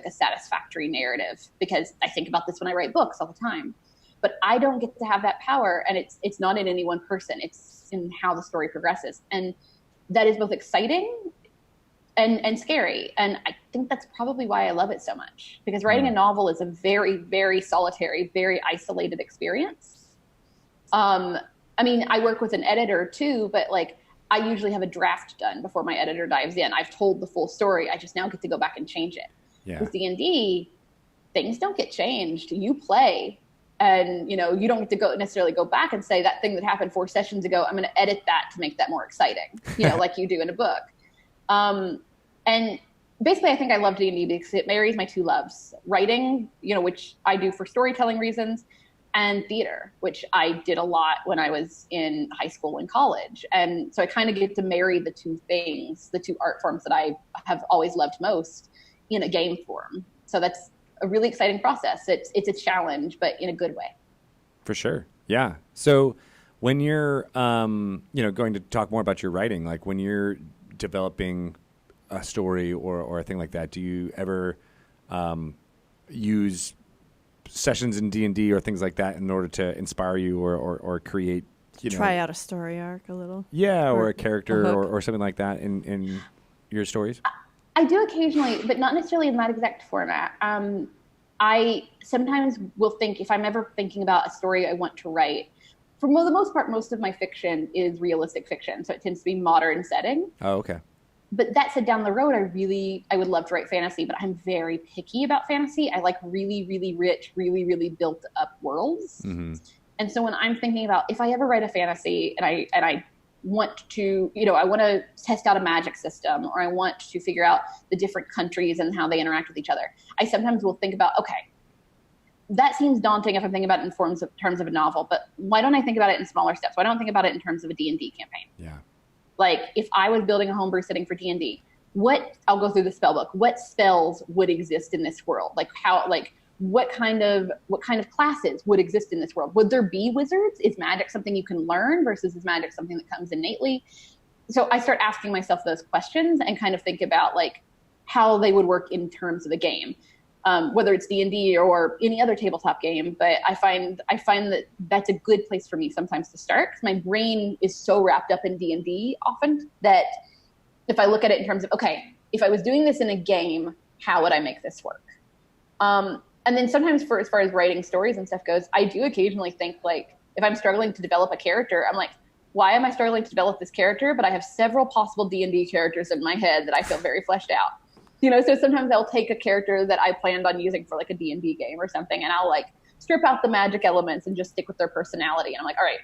narrative, because I think about this when I write books all the time. But I don't get to have that power, and it's not in any one person. It's in how the story progresses. And that is both exciting and scary. And think that's probably why I love it so much, because writing a novel is a very, very solitary, very isolated experience. I mean, I work with an editor too, but like I usually have a draft done before my editor dives in. I've told the full story. I just now get to go back and change it. Yeah. With D&D, things don't get changed. You play, and you know, you don't get to necessarily go back and say that thing that happened 4 sessions ago, I'm going to edit that to make that more exciting, you know, like you do in a book. And basically I think I love D&D because it marries my two loves: writing, you know, which I do for storytelling reasons, and theater, which I did a lot when I was in high school and college. And so I kind of get to marry the two things, the two art forms that I have always loved most, in a game form. So that's a really exciting process. It's a challenge, but in a good way. For sure. Yeah. So when you're, you know, going to talk more about your writing, like when you're developing a story or a thing like that, do you ever use sessions in D&D or things like that in order to inspire you or create, you know, try out a story arc a little? Yeah, or a character a or something like that in your stories? I do occasionally, but not necessarily in that exact format. I sometimes will think, if I'm ever thinking about a story I want to write, for the most part, most of my fiction is realistic fiction, so it tends to be modern setting. Oh, okay. But that said, down the road, I would love to write fantasy, but I'm very picky about fantasy. I like really, really rich, really, really built up worlds. Mm-hmm. And so when I'm thinking about, if I ever write a fantasy and I want to, you know, I want to test out a magic system, or I want to figure out the different countries and how they interact with each other, I sometimes will think about, okay, that seems daunting if I'm thinking about it in terms of a novel, but why don't I think about it in smaller steps? Why don't I think about it in terms of a D&D campaign? Yeah. Like if I was building a homebrew setting for D&D, I'll go through the spell book. What spells would exist in this world? Like what kind of classes would exist in this world? Would there be wizards? Is magic something you can learn versus is magic something that comes innately? So I start asking myself those questions and kind of think about like how they would work in terms of the game, whether it's D&D or any other tabletop game. But I find that that's a good place for me sometimes to start, because my brain is so wrapped up in D&D often that if I look at it in terms of, okay, if I was doing this in a game, how would I make this work? And then sometimes as far as writing stories and stuff goes, I do occasionally think, like, if I'm struggling to develop a character, I'm like, why am I struggling to develop this character? But I have several possible D&D characters in my head that I feel very fleshed out. You know, so sometimes I'll take a character that I planned on using for like a D&D game or something, and I'll like strip out the magic elements and just stick with their personality. And I'm like, all right,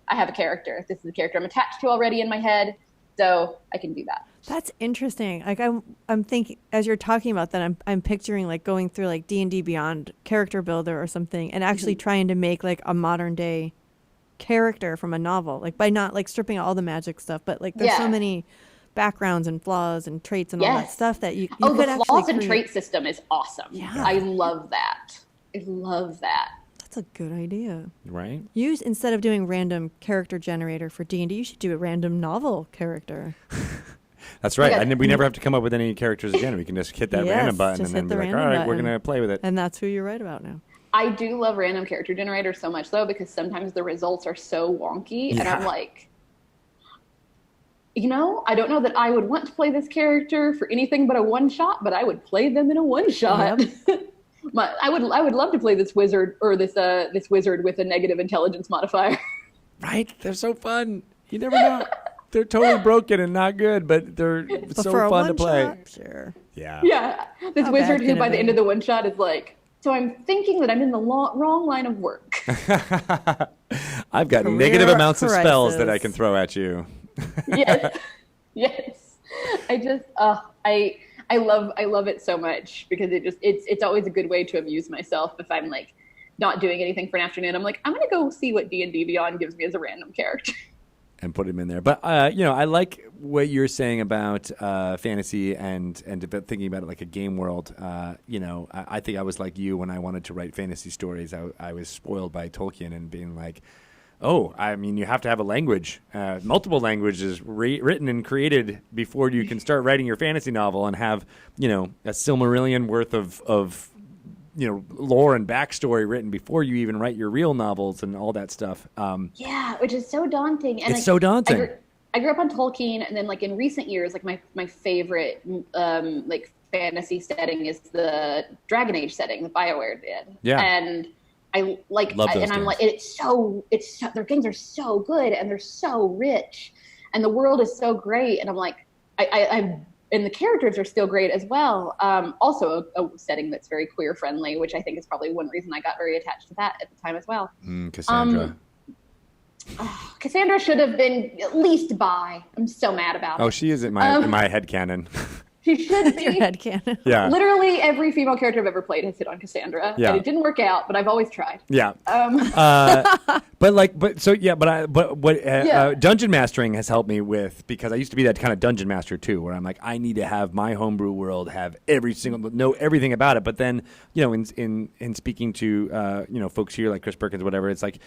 I have a character. This is the character I'm attached to already in my head, so I can do that. That's interesting. Like I'm thinking, as you're talking about that, I'm picturing like going through like D&D Beyond character builder or something, and actually trying to make like a modern day character from a novel, like by not like stripping out all the magic stuff, but like there's so many backgrounds and flaws and traits and all that stuff that you could the actually flaws and create. trait system is awesome. Yeah. I love that. I love that. That's a good idea. Right? Instead of doing random character generator for D&D, you should do a random novel character. That's right. And we never have to come up with any characters again. We can just hit that random button and then be like, all right, we're going to play with it. And that's who you write about now. I do love random character generator so much, though, because sometimes the results are so wonky. Yeah. And I'm like, you know, I don't know that I would want to play this character for anything but a one-shot, but I would play them in a one-shot. Yep. I would love to play this wizard or this wizard with a negative intelligence modifier. Right? They're so fun. You never know. They're totally broken and not good, but they're so fun to play. Shot, sure. Yeah. Yeah. This wizard who by the end of the one shot is like, so I'm thinking that I'm in the wrong line of work. I've got negative amounts of spells that I can throw at you. Yes. Yes. I love it so much, because it's always a good way to amuse myself. If I'm like not doing anything for an afternoon, I'm like, I'm going to go see what D&D Beyond gives me as a random character. And put him in there. But, you know, I like what you're saying about fantasy and thinking about it like a game world. You know, I think I was like you when I wanted to write fantasy stories. I was spoiled by Tolkien and being like, oh, I mean, you have to have a language, multiple languages written and created before you can start writing your fantasy novel and have, you know, a Silmarillion worth of you know, lore and backstory written before you even write your real novels and all that stuff. Yeah, which is so daunting. And it's so daunting. I grew up on Tolkien, and then like in recent years, like my favorite like fantasy setting is the Dragon Age setting that BioWare did. Yeah. And I like, Love those and I'm games. like, it's so, their games are so good and they're so rich and the world is so great. And I'm like, and the characters are still great as well. Also a setting that's very queer friendly, which I think is probably one reason I got very attached to that at the time as well. Cassandra. Cassandra should have been at least bi. I'm so mad about it. Oh, she is in my headcanon. She should be. Your headcanon. Yeah. Literally every female character I've ever played has hit on Cassandra. Yeah. And it didn't work out, but I've always tried. Yeah. Dungeon mastering has helped me with, because I used to be that kind of dungeon master too, where I'm like, I need to have my homebrew world have know everything about it. But then, in speaking to folks here like Chris Perkins, whatever, it's like,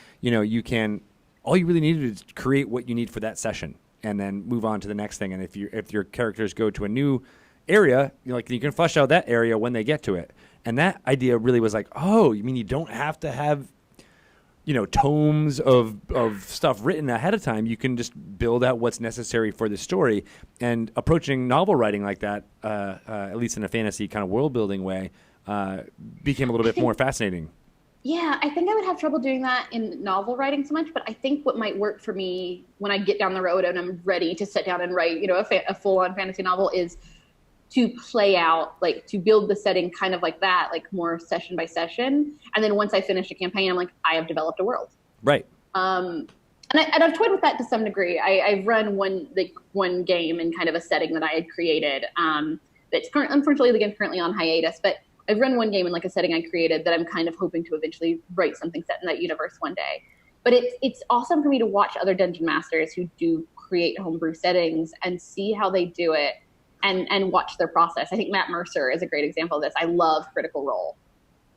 all you really need to do is create what you need for that session, and then move on to the next thing. And if your characters go to a new area, you can flesh out that area when they get to it. And that idea really was like, oh, you mean you don't have to have tomes of stuff written ahead of time. You can just build out what's necessary for the story. And approaching novel writing like that, at least in a fantasy kind of world building way, became a little bit more fascinating. Yeah, I think I would have trouble doing that in novel writing so much, but I think what might work for me when I get down the road and I'm ready to sit down and write, a full-on fantasy novel is to play out, like to build the setting kind of like that, like more session by session. And then once I finish a campaign, I'm like, I have developed a world. Right. And I've toyed with that to some degree. I've run one game in kind of a setting that I had created. That's unfortunately the game's currently on hiatus, but I've run one game in like a setting I created that I'm kind of hoping to eventually write something set in that universe one day. But it's awesome for me to watch other dungeon masters who do create homebrew settings and see how they do it and watch their process. I think Matt Mercer is a great example of this. I love Critical Role.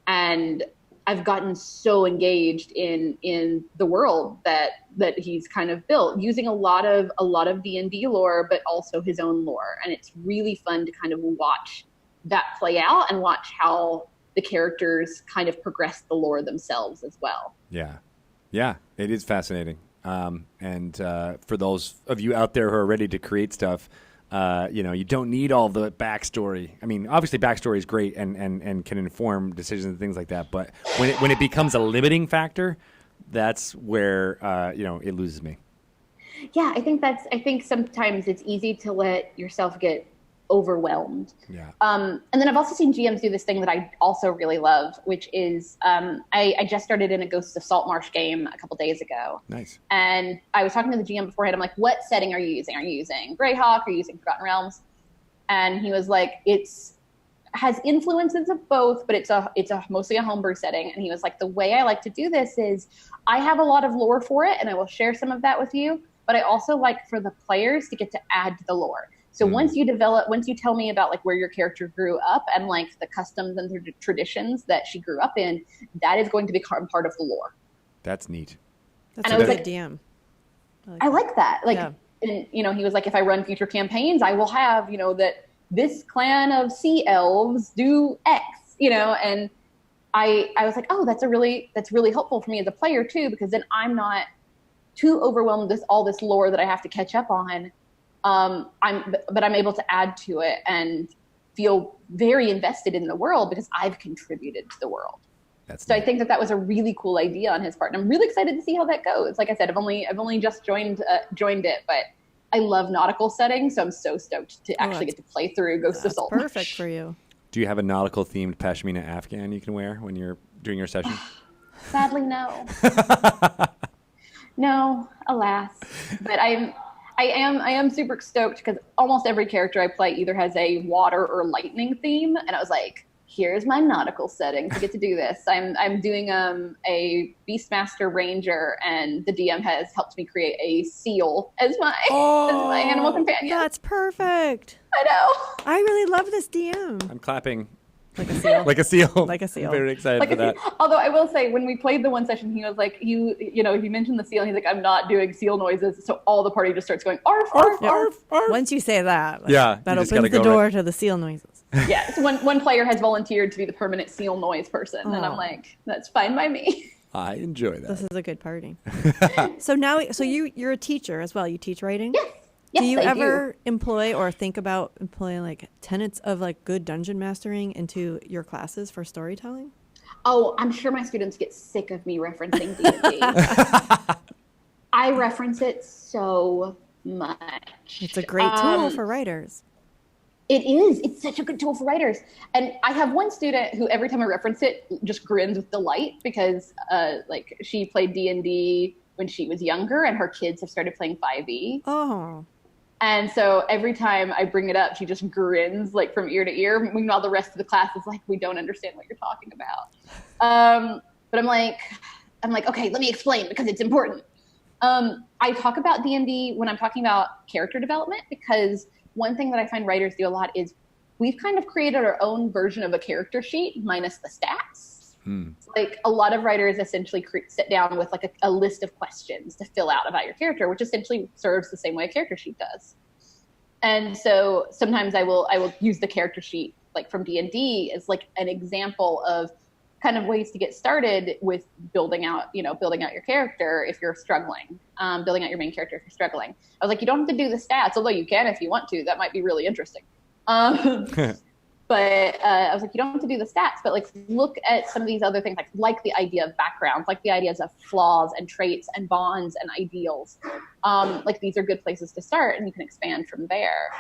And I've gotten so engaged in the world that he's kind of built using a lot of D&D lore, but also his own lore. And it's really fun to kind of watch that play out and watch how the characters kind of progress the lore themselves as well. Yeah, it is fascinating. And for those of you out there who are ready to create stuff, you don't need all the backstory. I mean, obviously backstory is great and can inform decisions and things like that. But when it becomes a limiting factor, that's where, it loses me. Yeah, I think sometimes it's easy to let yourself get overwhelmed. Yeah. And then I've also seen GMs do this thing that I also really love, which is I just started in a Ghosts of Saltmarsh game a couple days ago. Nice. And I was talking to the GM beforehand. I'm like, what setting are you using? Are you using Greyhawk? Are you using Forgotten Realms? And he was like, has influences of both, but it's mostly a homebrew setting. And he was like, the way I like to do this is I have a lot of lore for it, and I will share some of that with you. But I also like for the players to get to add to the lore. So once you tell me about like where your character grew up and like the customs and the traditions that she grew up in, that is going to become part of the lore. That's neat. That's a good DM. I like that. Like, yeah. And he was like, if I run future campaigns, I will have, that this clan of sea elves do X, and I was like, oh, that's really helpful for me as a player too, because then I'm not too overwhelmed with all this lore that I have to catch up on. I'm able to add to it and feel very invested in the world because I've contributed to the world. So I think that was a really cool idea on his part, and I'm really excited to see how that goes. Like I said, I've only just joined it, but I love nautical settings, so I'm so stoked to actually get to play through Ghosts of Saltmarsh. Perfect for you. Do you have a nautical themed pashmina Afghan you can wear when you're doing your session? Sadly, no. No, alas. But I am super stoked because almost every character I play either has a water or lightning theme, and I was like, here's my nautical setting to get to do this. I'm doing a Beastmaster Ranger, and the DM has helped me create a seal as my animal companion. That's perfect. I know. I really love this DM. I'm clapping. Like a seal. Like a seal. Like a seal. I'm very excited for that. Although I will say, when we played the one session, he was like, he mentioned the seal, and he's like, I'm not doing seal noises. So all the party just starts going, arf, arf, arf, arf. Once you say that, that opens the door to the seal noises. Yes, one player has volunteered to be the permanent seal noise person, and I'm like, that's fine by me. I enjoy that. This is a good party. So you're a teacher as well. You teach writing? Yes. Do you I ever employ or think about employing like tenets of like good dungeon mastering into your classes for storytelling? Oh, I'm sure my students get sick of me referencing D&D. I reference it so much. It's a great tool for writers. It is. It's such a good tool for writers. And I have one student who every time I reference it just grins with delight because like she played D&D when she was younger and her kids have started playing 5e. Oh. And so every time I bring it up, she just grins like from ear to ear. Meanwhile, the rest of the class is like, we don't understand what you're talking about. But I'm like, okay, let me explain because it's important. I talk about D&D when I'm talking about character development because one thing that I find writers do a lot is we've kind of created our own version of a character sheet minus the stats. Like a lot of writers essentially sit down with like a list of questions to fill out about your character, which essentially serves the same way a character sheet does. And so sometimes I will use the character sheet like from D&D as like an example of kind of ways to get started with building out your character if you're struggling, building out your main character if you're struggling. I was like, you don't have to do the stats, although you can if you want to. That might be really interesting. But I was like, you don't have to do the stats, but like look at some of these other things, like the idea of backgrounds, like the ideas of flaws and traits and bonds and ideals. Like these are good places to start, and you can expand from there.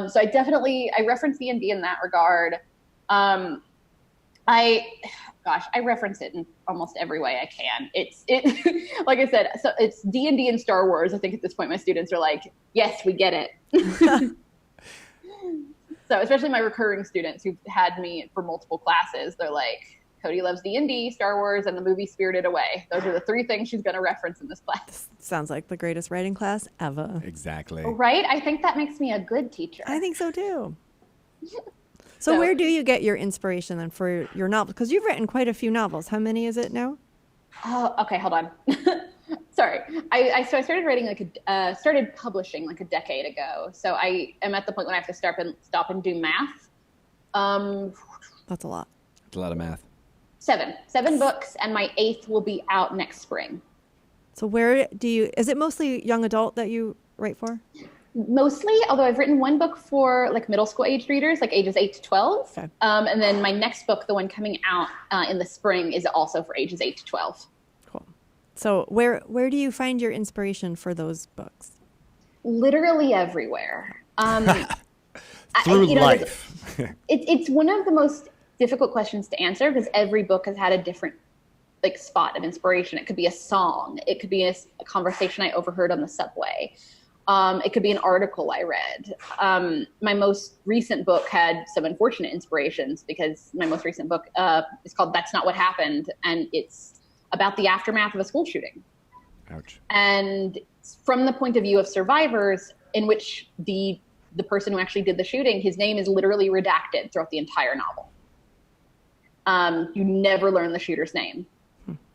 So I reference D&D in that regard. I reference it in almost every way I can. Like I said, so it's D&D and Star Wars. I think at this point my students are like, yes, we get it. So especially my recurring students who've had me for multiple classes, they're like, Kody loves D&D, Star Wars, and the movie Spirited Away. Those are the three things she's going to reference in this class. Sounds like the greatest writing class ever. Exactly. Right? I think that makes me a good teacher. I think so too. So where do you get your inspiration then for your novels? Because you've written quite a few novels. How many is it now? Oh, okay, hold on. Sorry. I started writing started publishing like a decade ago. So I am at the point when I have to stop and do math. That's a lot. That's a lot of math. 7 books, and my 8th will be out next spring. So is it mostly young adult that you write for? Mostly, although I've written one book for like middle school age readers, like ages 8 to 12. Okay. And then my next book, the one coming out in the spring, is also for ages 8 to 12. Cool. So where do you find your inspiration for those books? Literally everywhere. Through life. It's one of the most difficult questions to answer because every book has had a different like spot of inspiration. It could be a song. It could be a conversation I overheard on the subway. It could be an article I read. My most recent book had some unfortunate inspirations because my most recent book is called That's Not What Happened, and it's about the aftermath of a school shooting. Ouch. And from the point of view of survivors, in which the person who actually did the shooting, his name is literally redacted throughout the entire novel. You never learn the shooter's name.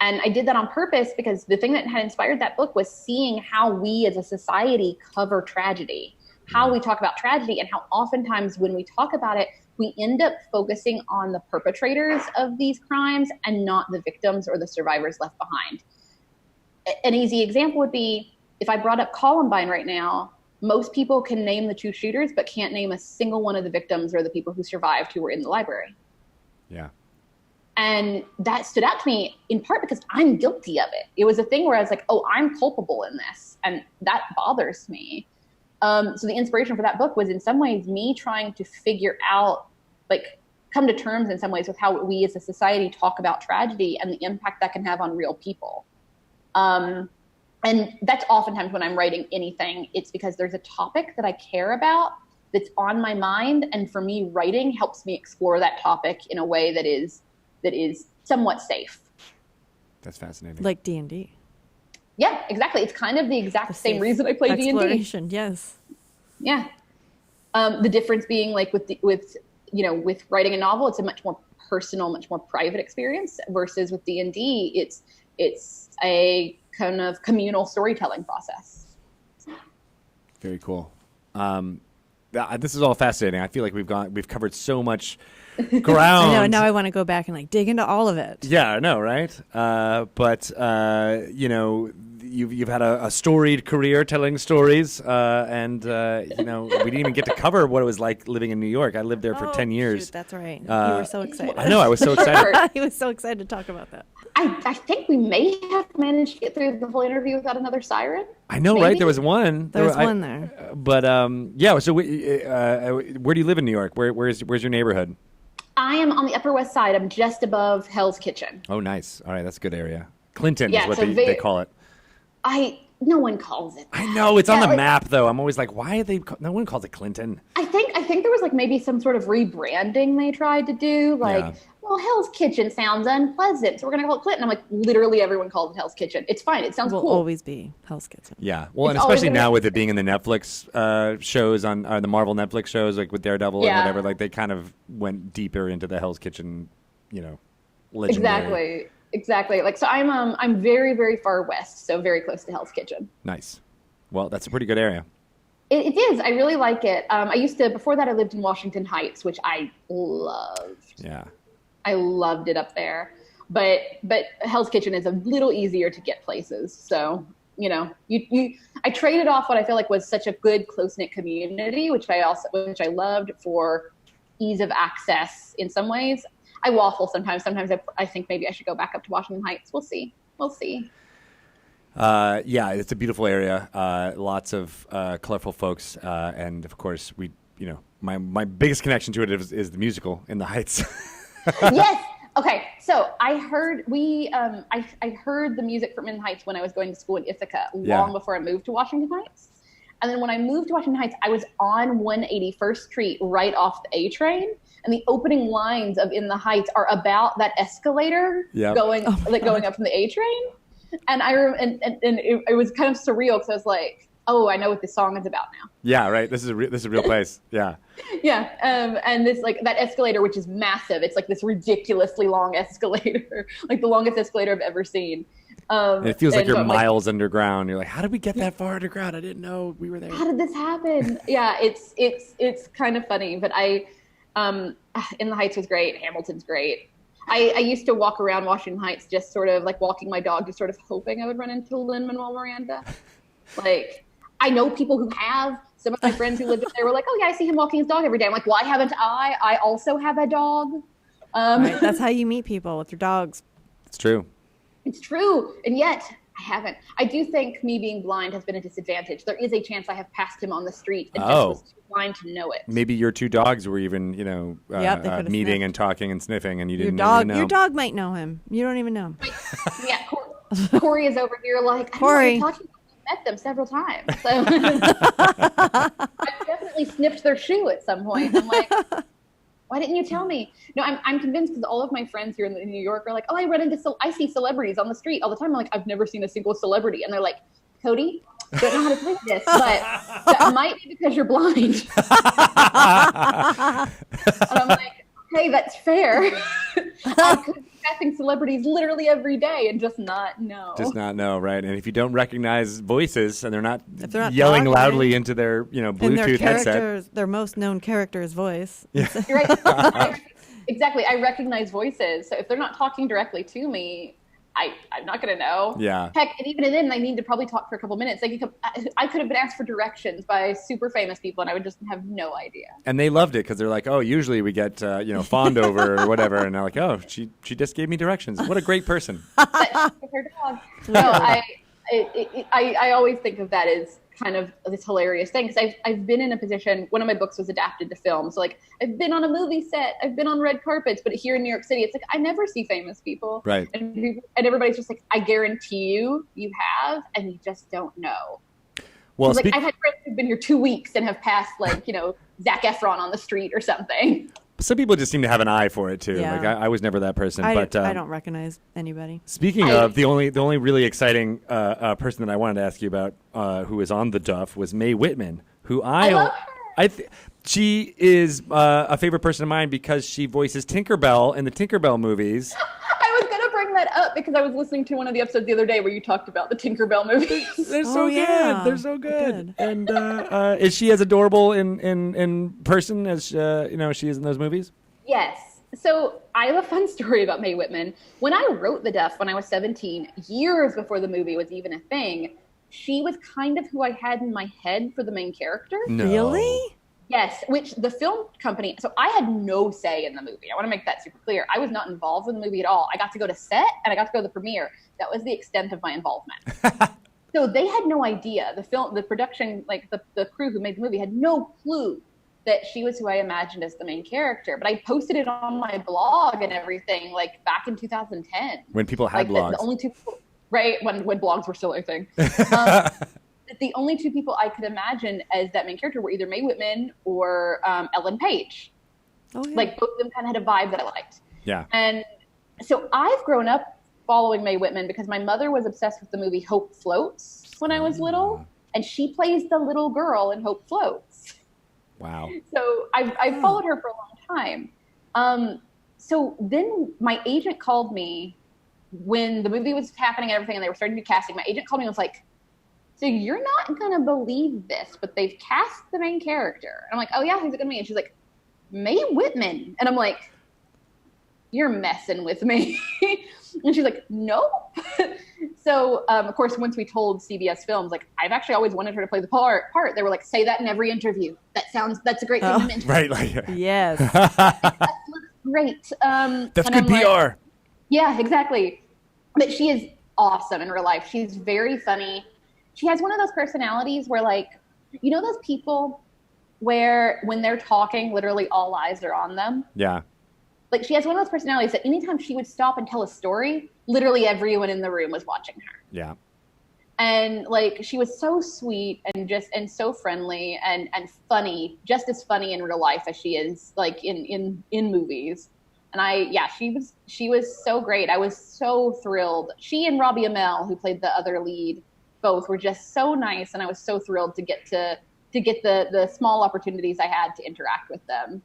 And I did that on purpose because the thing that had inspired that book was seeing how we as a society cover tragedy, how we talk about tragedy, and how oftentimes when we talk about it, we end up focusing on the perpetrators of these crimes and not the victims or the survivors left behind. An easy example would be if I brought up Columbine right now, most people can name the 2 shooters, but can't name a single one of the victims or the people who survived who were in the library. Yeah. And that stood out to me in part because I'm guilty of it. It was a thing where I was like, oh, I'm culpable in this. And that bothers me. So the inspiration for that book was in some ways me trying to figure out, like come to terms in some ways with how we as a society talk about tragedy and the impact that can have on real people. And that's oftentimes when I'm writing anything, it's because there's a topic that I care about that's on my mind. And for me, writing helps me explore that topic in a way that is somewhat safe. That's fascinating. Like D&D. Yeah, exactly. It's kind of the exact same reason I play D&D. Exploration, yes. Yeah. The difference being like with writing a novel, it's a much more personal, much more private experience versus with D&D, it's a kind of communal storytelling process. Very cool. This is all fascinating. I feel like we've covered so much ground. I know. Now I want to go back and like dig into all of it. Yeah, I know, right? But you've had a storied career telling stories, and we didn't even get to cover what it was like living in New York. I lived there for 10 years. Shoot, that's right. You were so excited. I know. I was so excited. He was so excited to talk about that. I think we may have managed to get through the whole interview without another siren. I know, Maybe? right? There was one. There was one there. But yeah. So where do you live in New York? Where's your neighborhood? I am on the Upper West Side. I'm just above Hell's Kitchen. Oh, nice. All right, that's a good area. Clinton is what so they call it. No one calls it that. I know it's on the map though. I'm always like, why are they? No one calls it Clinton. I think there was like maybe some sort of rebranding they tried to do. Like, well, Hell's Kitchen sounds unpleasant, so we're gonna call it Clinton. I'm like, literally everyone calls it Hell's Kitchen. It's fine. It sounds Will cool. always be Hell's Kitchen. Yeah. Well, It's and especially always now gonna- with it being in the Netflix shows on the Marvel Netflix shows, like with Daredevil and whatever, like they kind of went deeper into the Hell's Kitchen, legendary. Exactly. Like, so I'm very, very far west, so very close to Hell's Kitchen. Nice. Well, that's a pretty good area. It is. I really like it. Before that, I lived in Washington Heights, which I loved. Yeah. I loved it up there. But Hell's Kitchen is a little easier to get places. So, I traded off what I feel like was such a good close-knit community, which I loved, for ease of access in some ways. I waffle sometimes. Sometimes I think maybe I should go back up to Washington Heights. We'll see. Yeah, it's a beautiful area. Lots of colorful folks, and of course, my biggest connection to it is the musical in the Heights. Yes. Okay. So I heard I heard the music from In the Heights when I was going to school in Ithaca long before I moved to Washington Heights. And then when I moved to Washington Heights, I was on 181st Street right off the A train. And the opening lines of In the Heights are about that escalator going up from the A train. And it was kind of surreal because I was like, oh, I know what this song is about now. Yeah, right. This is a real place. Yeah. Yeah. And this, like, that escalator, which is massive. It's like this ridiculously long escalator, like the longest escalator I've ever seen. And it feels like you're miles underground. You're like, how did we get that far underground? I didn't know we were there. How did this happen? Yeah, it's kind of funny, but In the Heights was great. Hamilton's great. I used to walk around Washington Heights just sort of like walking my dog, just sort of hoping I would run into Lin-Manuel Miranda. Like, I know people who have. Some of my friends who lived up there were like, oh yeah, I see him walking his dog every day. I'm like, why haven't I? I also have a dog. Right, that's how you meet people, with your dogs. It's true. It's true. And yet I haven't. I do think me being blind has been a disadvantage. There is a chance I have passed him on the street and just was too blind to know it. Maybe your two dogs were even, meeting sniffed. and talking and sniffing, and you didn't even know. Your dog might know him. You don't even know. Yeah, Corey is over here like, Corey. I don't know what you're talking about. I've met them several times. So I've definitely sniffed their shoe at some point. I'm like, why didn't you tell me? No, I'm convinced because all of my friends here in New York are like, oh, I see celebrities on the street all the time. I'm like, I've never seen a single celebrity. And they're like, Kody, don't know how to play this, but that might be because you're blind. And I'm like, hey, that's fair. I could be passing celebrities literally every day and just not know. Just not know, right? And if you don't recognize voices and they're not talking, yelling loudly into their, Bluetooth headset. Their most known character's voice. Yeah. You're right. Exactly. I recognize voices. So if they're not talking directly to me, I'm not going to know. Yeah. Heck, and even then, I need to probably talk for a couple minutes. Like, I could have been asked for directions by super famous people, and I would just have no idea. And they loved it because they're like, oh, usually we get, fawned over or whatever. And they're like, oh, she just gave me directions. What a great person. With her dog. No, I always think of that as kind of this hilarious thing because I've been in a position. One of my books was adapted to film, so like I've been on a movie set, I've been on red carpets, but here in New York City, it's like I never see famous people, right? And everybody's just like, I guarantee you have, and you just don't know. Well, like I've had friends who've been here 2 weeks and have passed like Zac Efron on the street or something. Some people just seem to have an eye for it too. Yeah. Like I was never that person. I but don't recognize anybody. Speaking of, the only really exciting person that I wanted to ask you about, who was on the Duff, was Mae Whitman, who I love her. She is a favorite person of mine because she voices Tinkerbell in the Tinkerbell movies. I was gonna bring that up because I was listening to one of the episodes the other day where you talked about the Tinkerbell movies. They're so good. Yeah. They're so good. And is she as adorable in person as she is in those movies? Yes. So I have a fun story about Mae Whitman. When I wrote The Deaf when I was 17, years before the movie was even a thing, she was kind of who I had in my head for the main character. No. Really? Yes, which the film company, so I had no say in the movie. I want to make that super clear. I was not involved in the movie at all. I got to go to set and I got to go to the premiere. That was the extent of my involvement. So they had no idea. The production, like the crew who made the movie had no clue that she was who I imagined as the main character. But I posted it on my blog and everything, like back in 2010. When people had blogs. The only two people, right, when blogs were still a thing. The only two people I could imagine as that main character were either Mae Whitman or Ellen Page. Oh, yeah. Like both of them kind of had a vibe that I liked. Yeah. And so I've grown up following Mae Whitman because my mother was obsessed with the movie Hope Floats when I was little. And she plays the little girl in Hope Floats. Wow. So I followed her for a long time. So then my agent called me when the movie was happening and everything and they were starting to do casting. My agent called me and was like, so you're not going to believe this, but they've cast the main character. And I'm like, oh yeah, who's it going to be? And she's like, Mae Whitman. And I'm like, you're messing with me. And she's like, nope. So, of course, once we told CBS Films, like, I've actually always wanted her to play the part. They were like, say that in every interview. That's a great thing to mention. Right. Like, Yes. That looks great. That's good PR. Like, yeah, exactly. But she is awesome in real life. She's very funny. She has one of those personalities where, like, you know those people where when they're talking, literally all eyes are on them? Yeah. Like, she has one of those personalities that anytime she would stop and tell a story, literally everyone in the room was watching her. Yeah. And, like, she was so sweet and so friendly and funny, just as funny in real life as she is, like, in movies. And she was so great. I was so thrilled. She and Robbie Amell, who played the other lead, both were just so nice. And I was so thrilled to get the small opportunities I had to interact with them.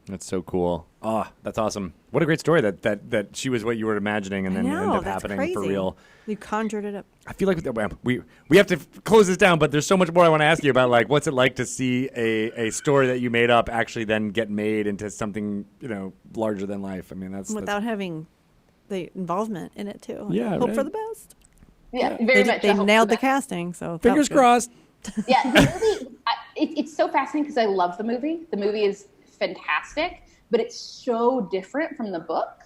That's so cool. Oh, that's awesome. What a great story that she was what you were imagining and then ended up happening crazy. for real. You conjured it up. I feel like we have to close this down, but there's so much more I want to ask you about, like, what's it like to see a story that you made up actually then get made into something, larger than life. I mean, without having the involvement in it too. Yeah, Hope right. for the best. Yeah, very much. They nailed the casting, so fingers crossed. Yeah, the movie, it's so fascinating because I love the movie. The movie is fantastic, but it's so different from the book.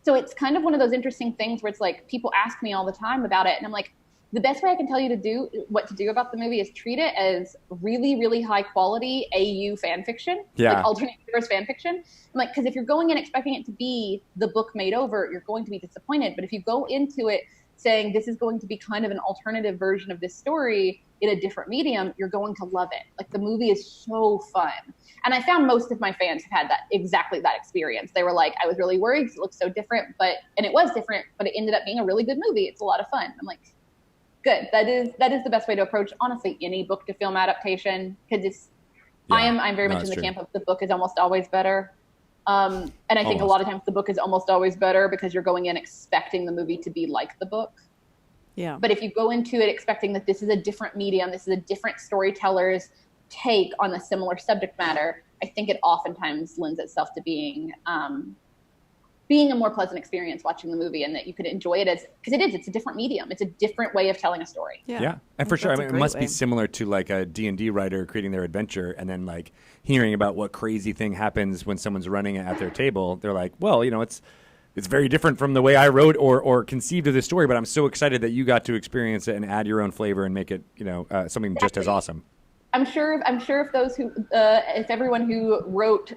So it's kind of one of those interesting things where it's like people ask me all the time about it, and I'm like, the best way I can tell you what to do about the movie is treat it as really, really high quality AU fan fiction, like alternate universe fan fiction. I'm like, because if you're going in expecting it to be the book made over, you're going to be disappointed. But if you go into it saying this is going to be kind of an alternative version of this story in a different medium, you're going to love it. Like, the movie is so fun. And I found most of my fans have had exactly that experience. They were like, I was really worried because it looked so different, and it was different, but it ended up being a really good movie. It's a lot of fun. I'm like, good. That is the best way to approach, honestly, any book to film adaptation, because I'm very much in the camp of the book is almost always better. And I think a lot of times the book is almost always better because you're going in expecting the movie to be like the book. Yeah. But if you go into it expecting that this is a different medium, this is a different storyteller's take on a similar subject matter, I think it oftentimes lends itself to being a more pleasant experience watching the movie, and that you could enjoy it because it's a different medium. It's a different way of telling a story. Yeah. And for sure, I mean, it must be similar to like a D&D writer creating their adventure and then like hearing about what crazy thing happens when someone's running at their table. They're like, well, it's very different from the way I wrote or conceived of this story, but I'm so excited that you got to experience it and add your own flavor and make it, something just as awesome. I'm sure if those if everyone who wrote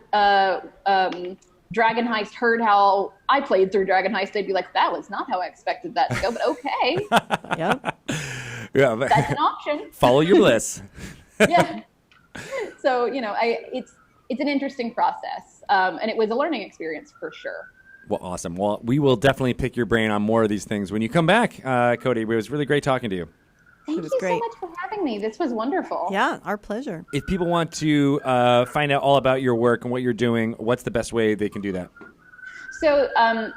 Dragon Heist heard how I played through Dragon Heist, they'd be like, that was not how I expected that to go, but okay. Yep. Yeah, that's an option. Follow your bliss. Yeah. So, it's an interesting process. And it was a learning experience for sure. Well, awesome. Well, we will definitely pick your brain on more of these things when you come back, Kody. It was really great talking to you. Thank you so much for having me. This was wonderful. Yeah, our pleasure. If people want to find out all about your work and what you're doing, what's the best way they can do that? So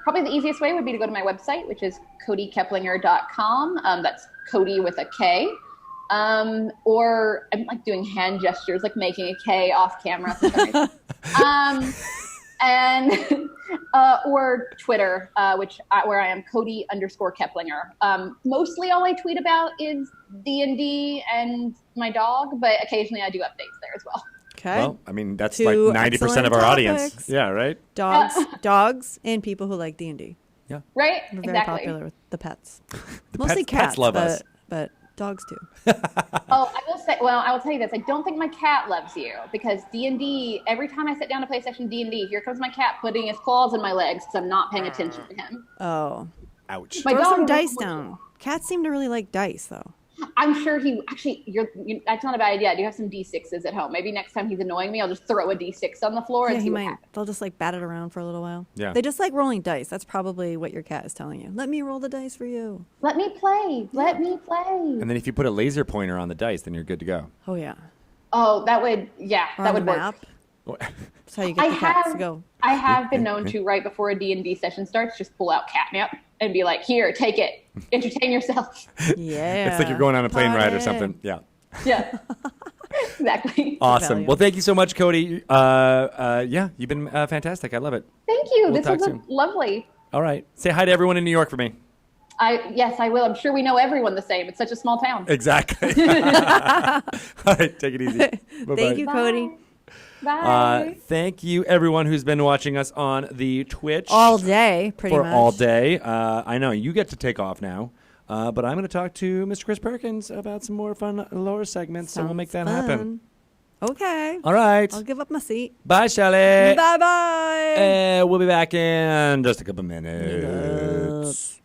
probably the easiest way would be to go to my website, which is KodyKeplinger.com. That's Kody with a K. Or I'm like doing hand gestures, like making a K off camera. For some reason. And or Twitter, where I am Kody_Keplinger. Mostly all I tweet about is D&D and my dog, but occasionally I do updates there as well. Okay. Well, I mean, that's Two like 90% excellent of our audience. topics. Yeah, right? Dogs, and people who like D&D. Yeah. Right? We're very Exactly. popular with the pets. The Mostly pets love us. but dogs too. Oh, I will tell you this. I don't think my cat loves you because D&D, every time I sit down to play session D&D, here comes my cat putting his claws in my legs because I'm not paying attention to him. Oh. Ouch. My Throw dog some is dice much- down. Cats seem to really like dice, though. I'm sure that's not a bad idea. I do have some D6s at home. Maybe next time he's annoying me, I'll just throw a D6 on the floor Yeah, and he see what might. happens. They'll just like bat it around for a little while. Yeah. They just like rolling dice. That's probably what your cat is telling you. Let me roll the dice for you. Let me play. Let me play. And then if you put a laser pointer on the dice, then you're good to go. Oh yeah. Oh, that would Or that on would the work. map. That's how you get the cats to go. I have been known to, right before a D&D session starts, just pull out catnip and be like, here, take it. Entertain yourself. Yeah. It's like you're going on a plane ride or Party. something. Yeah. Yeah. Exactly. Awesome. value. Well, thank you so much, Kody. Yeah, you've been fantastic. I love it. Thank you. We'll This talk was soon. lovely. All right. Say hi to everyone in New York for me. Yes, I will. I'm sure we know everyone the same. It's such a small town. Exactly. All right. Take it easy. Bye-bye. Thank you, Kody. Bye. Thank you, everyone who's been watching us on the Twitch. All day, pretty for much. all day. I know you get to take off now, but I'm going to talk to Mr. Chris Perkins about some more fun lore segments, and we'll make that Sounds happen. fun. Okay. All right. I'll give up my seat. Bye, Shelley. Bye-bye. We'll be back in just a couple minutes.